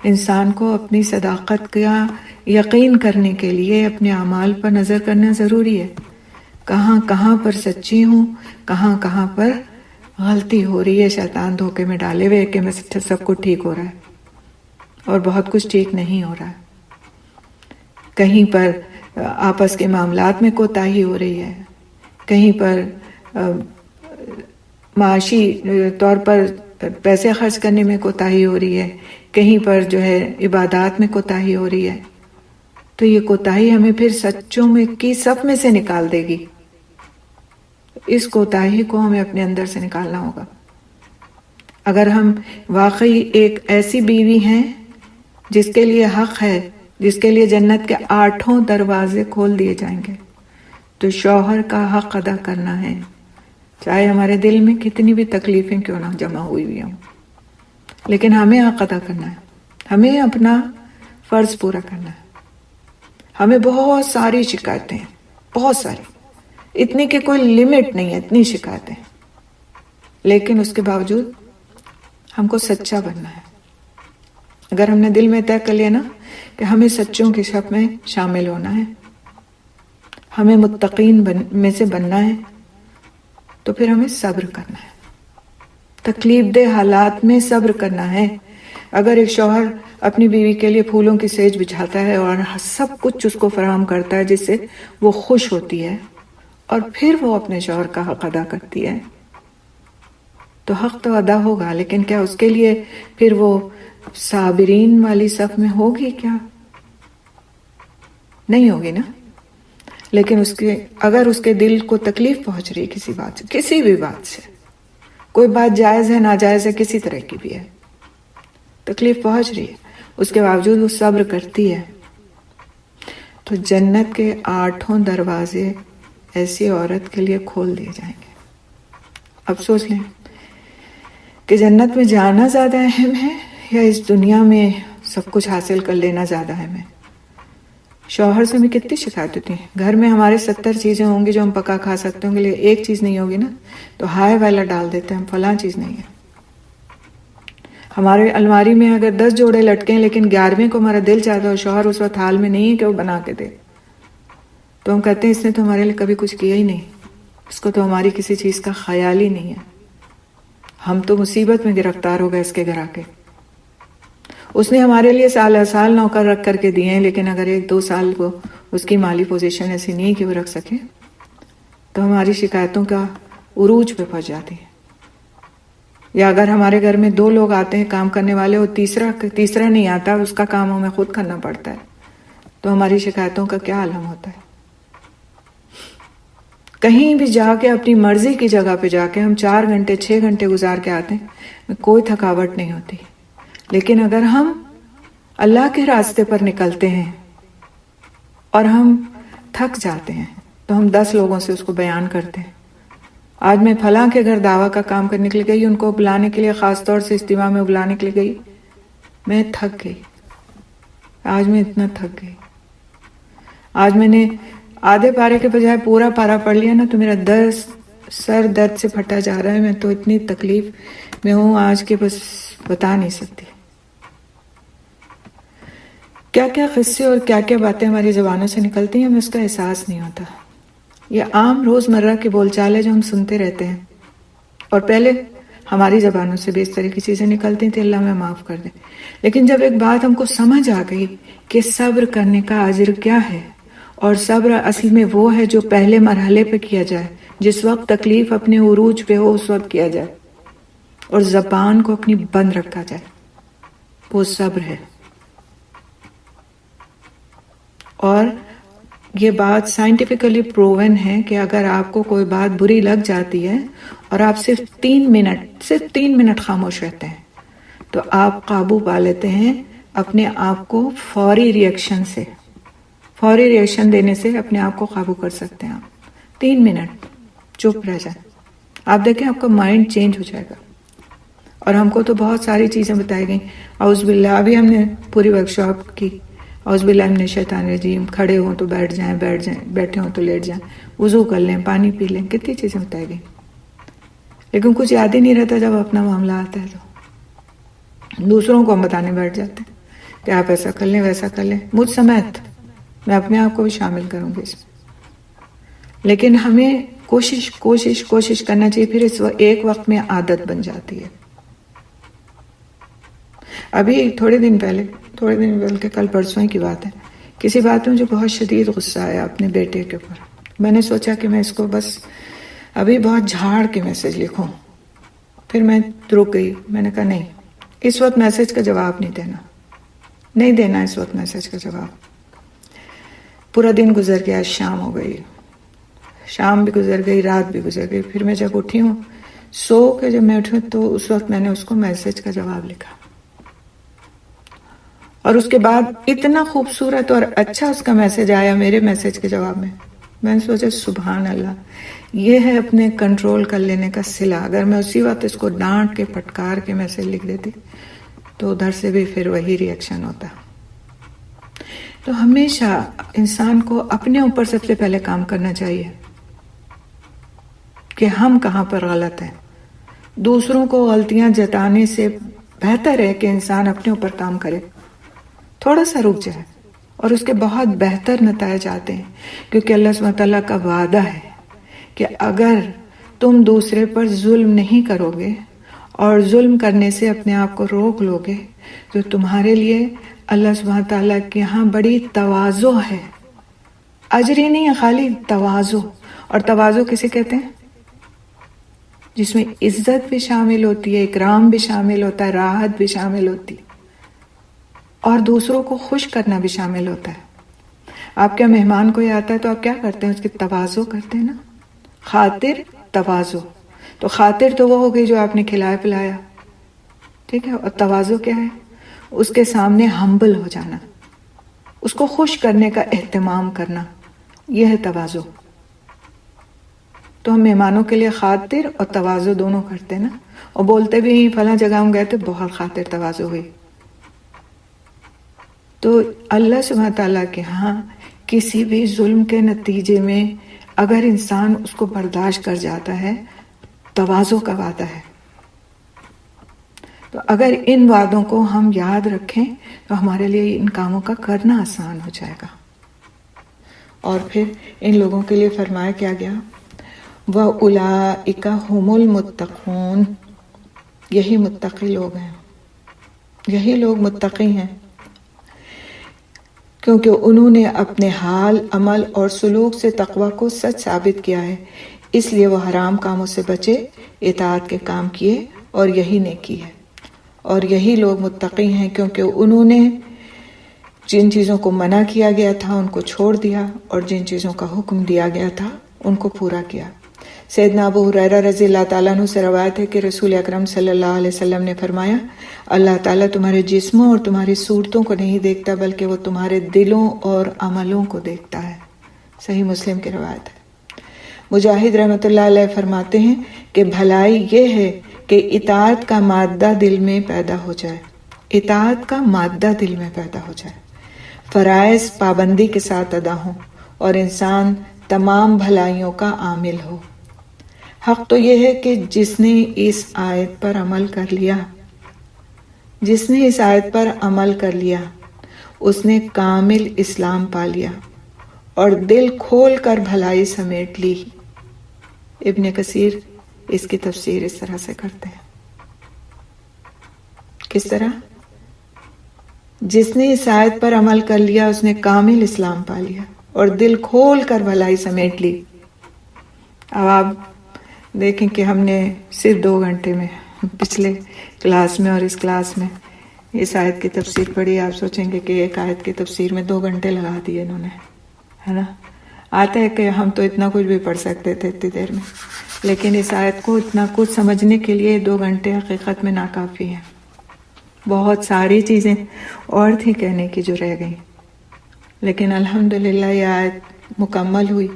S1: انسان کو اپنی صداقت کا یقین کرنے کے لیے اپنے اعمال پر نظر کرنا ضروری ہے، کہاں کہاں پر سچی ہوں، کہاں کہاں پر غلطی ہو رہی ہے، شیطان دھوکے میں ڈالے ہوئے کہ میں سب کچھ ٹھیک ہو رہا ہے اور بہت کچھ ٹھیک نہیں ہو رہا ہے۔ کہیں پر آپس کے معاملات میں کوتاہی ہو رہی ہے، کہیں پر معاشی طور پر پیسے خرچ کرنے میں کوتاہی ہو رہی ہے، کہیں پر جو ہے عبادات میں کوتاہی ہو رہی ہے، تو یہ کوتاہی ہمیں پھر سچوں میں کی صف میں سے نکال دے گی۔ اس کوتاہی کو ہمیں اپنے اندر سے نکالنا ہوگا۔ اگر ہم واقعی ایک ایسی بیوی ہیں جس کے لیے حق ہے، جس کے لیے جنت کے 8 دروازے کھول دیے جائیں گے، تو شوہر کا حق ادا کرنا ہے، چاہے ہمارے دل میں کتنی بھی تکلیفیں کیوں نہ جمع ہوئی ہوں، لیکن ہمیں حق ادا کرنا ہے، ہمیں اپنا فرض پورا کرنا ہے۔ ہمیں بہت ساری شکایتیں ہیں، بہت ساری، اتنی کہ کوئی لمٹ نہیں ہے، اتنی شکایتیں، لیکن اس کے باوجود ہم کو سچا بننا ہے۔ اگر ہم نے دل میں طے کر لیا نا کہ ہمیں سچوں کی صف میں شامل ہونا ہے، ہمیں متقین میں سے بننا ہے، تو پھر ہمیں صبر کرنا ہے، تکلیف دہ حالات میں صبر کرنا ہے۔ اگر ایک شوہر اپنی بیوی کے لیے پھولوں کی سیج بچھاتا ہے اور سب کچھ اس کو فراہم کرتا ہے جس سے وہ خوش ہوتی ہے، اور پھر وہ اپنے شوہر کا حق ادا کرتی ہے، تو حق تو ادا ہوگا، لیکن کیا اس کے لیے پھر وہ صابرین والی صف میں ہوگی؟ کیا نہیں ہوگی نا۔ لیکن اگر اس کے دل کو تکلیف پہنچ رہی کسی بات سے، کسی بھی بات سے، کوئی بات جائز ہے ناجائز ہے، کسی طرح کی بھی ہے، تکلیف پہنچ رہی ہے، اس کے باوجود وہ صبر کرتی ہے، تو جنت کے 8 دروازے ایسی عورت کے لیے کھول دیے جائیں گے۔ اب سوچ لیں کہ جنت میں جانا زیادہ اہم ہے یا اس دنیا میں سب کچھ حاصل کر لینا زیادہ اہم ہے؟ شوہر سے ہمیں کتنی شکایت ہوتی ہے، گھر میں ہمارے 70 چیزیں ہوں گی جو ہم پکا کھا سکتے ہوں گے، لیکن ایک چیز نہیں ہوگی نا، تو ہائے والا ڈال دیتے ہیں ہم، فلاں چیز نہیں ہے۔ ہمارے الماری میں اگر 10 جوڑے لٹکے ہیں لیکن 11ویں کو ہمارا دل چاہتا ہے اور شوہر اس وقت حال میں نہیں ہے کہ وہ بنا کے دے، تو ہم کہتے ہیں اس نے تو ہمارے لیے کبھی کچھ کیا ہی نہیں، اس کو تو ہماری کسی چیز کا خیال ہی نہیں ہے، ہم تو مصیبت میں گرفتار ہو گئے اس کے گھر آ کے۔ اس نے ہمارے لیے سال سال نوکر رکھ کر کے دیے ہیں، لیکن اگر 1-2 سال کو اس کی مالی پوزیشن ایسی نہیں کہ وہ رکھ سکے، تو ہماری شکایتوں کا عروج پہ پہنچ جاتی ہے۔ یا اگر ہمارے گھر میں 2 لوگ آتے ہیں کام کرنے والے اور تیسرا نہیں آتا، اس کا کام ہمیں خود کرنا پڑتا ہے، تو ہماری شکایتوں کا کیا عالم ہوتا ہے۔ کہیں بھی جا کے اپنی مرضی کی جگہ پہ جا کے ہم 4 گھنٹے 6 گھنٹے گزار کے آتے ہیں، کوئی تھکاوٹ نہیں ہوتی، لیکن اگر ہم اللہ کے راستے پر نکلتے ہیں اور ہم تھک جاتے ہیں تو ہم 10 لوگوں سے اس کو بیان کرتے ہیں، آج میں فلاں کے گھر دعویٰ کا کام کرنے کے لیے گئی، ان کو بلانے کے لیے خاص طور سے اجتماع میں بلانے کے لیے گئی، میں تھک گئی. آج میں اتنا تھک گئی. آج میں نے آدھے پارے کے بجائے پورا پارا پڑھ لیا نا تو میرا سر درد سے پھٹا جا رہا ہے. میں تو اتنی تکلیف میں ہوں آج کے بس بتا نہیں سکتی. کیا کیا قصے اور کیا کیا باتیں ہماری زبانوں سے نکلتی ہیں ہمیں اس کا احساس نہیں ہوتا. یہ عام روزمرہ کے بول چال ہے جو ہم سنتے رہتے ہیں. اور پہلے ہماری زبانوں سے بھی اس طرح کی چیزیں نکلتی تھیں, اللہ میں معاف کر دے. لیکن جب ایک بات ہم کو سمجھ آ گئی کہ صبر کرنے کا اجر کیا ہے, اور صبر اصل میں وہ ہے جو پہلے مرحلے پہ کیا جائے, جس وقت تکلیف اپنے عروج پہ ہو اس وقت کیا جائے, اور زبان کو اپنی بند رکھا جائے, وہ صبر ہے. اور یہ بات سائنٹیفکلی پروون ہے کہ اگر آپ کو کوئی بات بری لگ جاتی ہے اور آپ صرف 3 منٹ خاموش رہتے ہیں تو آپ قابو پا لیتے ہیں اپنے آپ کو. فوری ریئیکشن دینے سے اپنے آپ کو قابو کر سکتے ہیں. آپ 3 منٹ چپ رہ جائیں, آپ دیکھیں آپ کا مائنڈ چینج ہو جائے گا. اور ہم کو تو بہت ساری چیزیں بتائی گئیں. اعوذ باللہ, ابھی ہم نے پوری ورکشاپ کی اعوذ باللہ من الشیطان الرجیم, کھڑے ہوں تو بیٹھ جائیں, بیٹھے ہوں تو لیٹ جائیں, وضو کر لیں, پانی پی لیں, کتنی چیزیں بتائی گئیں. لیکن کچھ یاد ہی نہیں رہتا جب اپنا معاملہ آتا ہے تو دوسروں کو ہم بتانے بیٹھ جاتے ہیں کہ آپ ایسا کر لیں ویسا کر لیں, مجھ سمیت. میں اپنے آپ کو بھی شامل کروں گی اس میں. لیکن ہمیں کوشش کرنا چاہیے, پھر اس ایک وقت میں عادت بن جاتی ہے. ابھی تھوڑے دن پہلے بلکہ کل پرسوں کی بات ہے, کسی بات میں مجھے بہت شدید غصہ آیا اپنے بیٹے کے اوپر. میں نے سوچا کہ میں اس کو بس ابھی بہت جھاڑ کے میسج لکھوں. پھر میں رک گئی. میں نے کہا نہیں, اس وقت میسج کا جواب نہیں دینا اس وقت میسج کا جواب. پورا دن گزر گیا, شام ہو گئی, شام بھی گزر گئی, رات بھی گزر گئی. پھر میں جب اٹھی ہوں, سو کے جب میں اٹھی ہوں تو اس وقت میں نے اس کو میسج کا جواب لکھا. اور اس کے بعد اتنا خوبصورت اور اچھا اس کا میسج آیا میرے میسج کے جواب میں. میں نے سوچا سبحان اللہ, یہ ہے اپنے کنٹرول کر لینے کا صلہ. اگر میں اسی وقت اس کو ڈانٹ کے پٹکار کے میسج لکھ دیتی تو ادھر سے بھی پھر وہی ریئیکشن ہوتا. تو ہمیشہ انسان کو اپنے اوپر سب سے پہلے کام کرنا چاہیے کہ ہم کہاں پر غلط ہیں. دوسروں کو غلطیاں جتانے سے بہتر ہے کہ انسان اپنے اوپر کام کرے, تھوڑا سا رک جائے, اور اس کے بہت بہتر نتائج آتے ہیں. کیونکہ اللہ سبحانہ تعالیٰ کا وعدہ ہے کہ اگر تم دوسرے پر ظلم نہیں کرو گے اور ظلم کرنے سے اپنے آپ کو روک لو گے تو تمہارے لیے اللہ سبحانہ تعالیٰ کے یہاں بڑی تواضع ہے. اجر ہی نہیں ہے, خالی تواضع. اور تواضع کسے کہتے ہیں؟ جس میں عزت بھی شامل ہوتی ہے, اکرام بھی شامل ہوتا ہے, راحت بھی شامل ہوتی ہے, اور دوسروں کو خوش کرنا بھی شامل ہوتا ہے. آپ کے مہمان کوئی آتا ہے تو آپ کیا کرتے ہیں؟ اس کی تواضع کرتے ہیں نا, خاطر تواضع. تو خاطر تو وہ ہو گئی جو آپ نے کھلایا پلایا, ٹھیک ہے. اور تواضع کیا ہے؟ اس کے سامنے ہمبل ہو جانا, اس کو خوش کرنے کا اہتمام کرنا, یہ ہے تواضع. تو ہم مہمانوں کے لیے خاطر اور تواضع دونوں کرتے ہیں نا, اور بولتے بھی فلاں جگہ ہم گئے تو بہت خاطر تواضع ہوئی. تو اللہ سبحانہ تعالیٰ کے ہاں کسی بھی ظلم کے نتیجے میں اگر انسان اس کو برداشت کر جاتا ہے, تواضع کا وعدہ ہے. تو اگر ان وعدوں کو ہم یاد رکھیں تو ہمارے لیے ان کاموں کا کرنا آسان ہو جائے گا. اور پھر ان لوگوں کے لیے فرمایا کیا گیا, وَأُولَئِكَ هُمُ الْمُتَّقُونَ, یہی متقی لوگ ہیں, یہی لوگ متقی ہیں, کیونکہ انہوں نے اپنے حال, عمل اور سلوک سے تقوی کو سچ ثابت کیا ہے, اس لیے وہ حرام کاموں سے بچے, اطاعت کے کام کیے, اور یہی نیکی ہے. اور یہی لوگ متقی ہیں کیونکہ انہوں نے جن چیزوں کو منع کیا گیا تھا ان کو چھوڑ دیا, اور جن چیزوں کا حکم دیا گیا تھا ان کو پورا کیا. سیدنا ابو ہریرہ رضی اللہ تعالیٰ عنہ سے روایت ہے کہ رسول اکرم صلی اللہ علیہ وسلم نے فرمایا, اللہ تعالیٰ تمہارے جسموں اور تمہاری صورتوں کو نہیں دیکھتا بلکہ وہ تمہارے دلوں اور عملوں کو دیکھتا ہے. صحیح مسلم کی روایت ہے. مجاہد رحمۃ اللہ علیہ فرماتے ہیں کہ بھلائی یہ ہے کہ اطاعت کا مادہ دل میں پیدا ہو جائے, اطاعت کا مادہ دل میں پیدا ہو جائے، فرائض پابندی کے ساتھ ادا ہوں اور انسان تمام بھلائیوں کا عامل ہو۔ حق تو یہ ہے کہ جس نے اس آیت پر عمل کر لیا، جس نے اس آیت پر عمل کر لیا، اس نے کامل اسلام پا لیا اور دل کھول کر بھلائی سمیٹ لی۔ ابن کثیر اس کی تفسیر اس طرح سے کرتے ہیں۔ کس طرح؟ جس نے اس آیت پر عمل کر لیا اس نے کامل اسلام پا لیا اور دل کھول کر بھلائی سمیٹ لی۔ اب آپ دیکھیں کہ ہم نے صرف 2 گھنٹے میں پچھلے کلاس میں اور اس کلاس میں اس آیت کی تفسیر پڑھی۔ آپ سوچیں گے کہ ایک آیت کی تفسیر میں 2 گھنٹے لگا دیے انہوں نے، ہے نا؟ آتا ہے کہ ہم تو اتنا کچھ بھی پڑھ سکتے تھے اتنی دیر میں، لیکن اس آیت کو اتنا کچھ سمجھنے کے لیے 2 گھنٹے حقیقت میں ناکافی ہیں۔ بہت ساری چیزیں اور تھیں کہنے کی جو رہ گئیں، لیکن الحمدللہ یہ آیت مکمل ہوئی،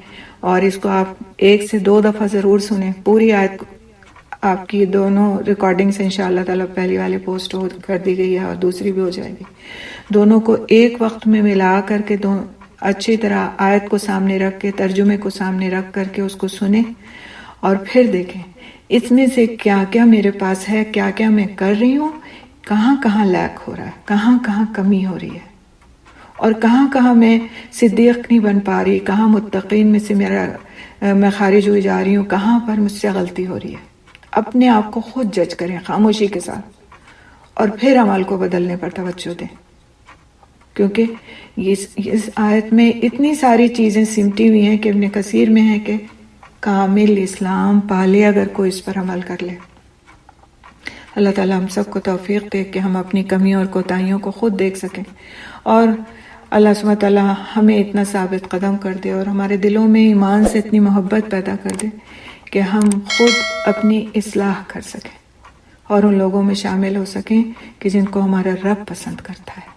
S1: اور اس کو آپ 1 سے 2 دفعہ ضرور سنیں۔ پوری آیت آپ کی دونوں ریکارڈنگ سے انشاءاللہ تعالیٰ پہلی والی پوسٹ کر دی گئی ہے اور دوسری بھی ہو جائے گی۔ دونوں کو ایک وقت میں ملا کر کے اچھی طرح آیت کو سامنے رکھ کے، ترجمے کو سامنے رکھ کر کے اس کو سنیں اور پھر دیکھیں اس میں سے کیا کیا میرے پاس ہے، کیا کیا میں کر رہی ہوں، کہاں کہاں لیک ہو رہا ہے، کہاں کہاں کمی ہو رہی ہے، اور کہاں کہاں میں صدیق نہیں بن پا رہی، کہاں متقین میں سے میں خارج ہوئی جا رہی ہوں، کہاں پر مجھ سے غلطی ہو رہی ہے۔ اپنے آپ کو خود جج کریں خاموشی کے ساتھ، اور پھر عمل کو بدلنے پر توجہ دیں، کیونکہ اس آیت میں اتنی ساری چیزیں سمٹی ہوئی ہیں کہ ابن کثیر میں ہے کہ کامل اسلام پالے اگر کوئی اس پر عمل کر لے۔ اللہ تعالیٰ ہم سب کو توفیق دے کہ ہم اپنی کمیوں اور کوتاہیوں کو خود دیکھ سکیں، اور اللہ سبحانہ تعالیٰ ہمیں اتنا ثابت قدم کر دے اور ہمارے دلوں میں ایمان سے اتنی محبت پیدا کر دے کہ ہم خود اپنی اصلاح کر سکیں اور ان لوگوں میں شامل ہو سکیں کہ جن کو ہمارا رب پسند کرتا ہے۔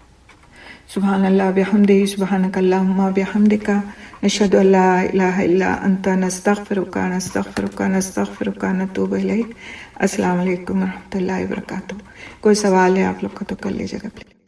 S1: سبحان اللہ بحمدہ، سبحانک اللہم بحمدک، نشہد ان لا الہ الا انت، نستغفرک نستغفرک نستغفرک نتوب الیک۔ السلام علیکم ورحمۃ اللہ وبرکاتہ۔ کوئی سوال ہے آپ لوگ کا تو کر لیجیے گا پلیز۔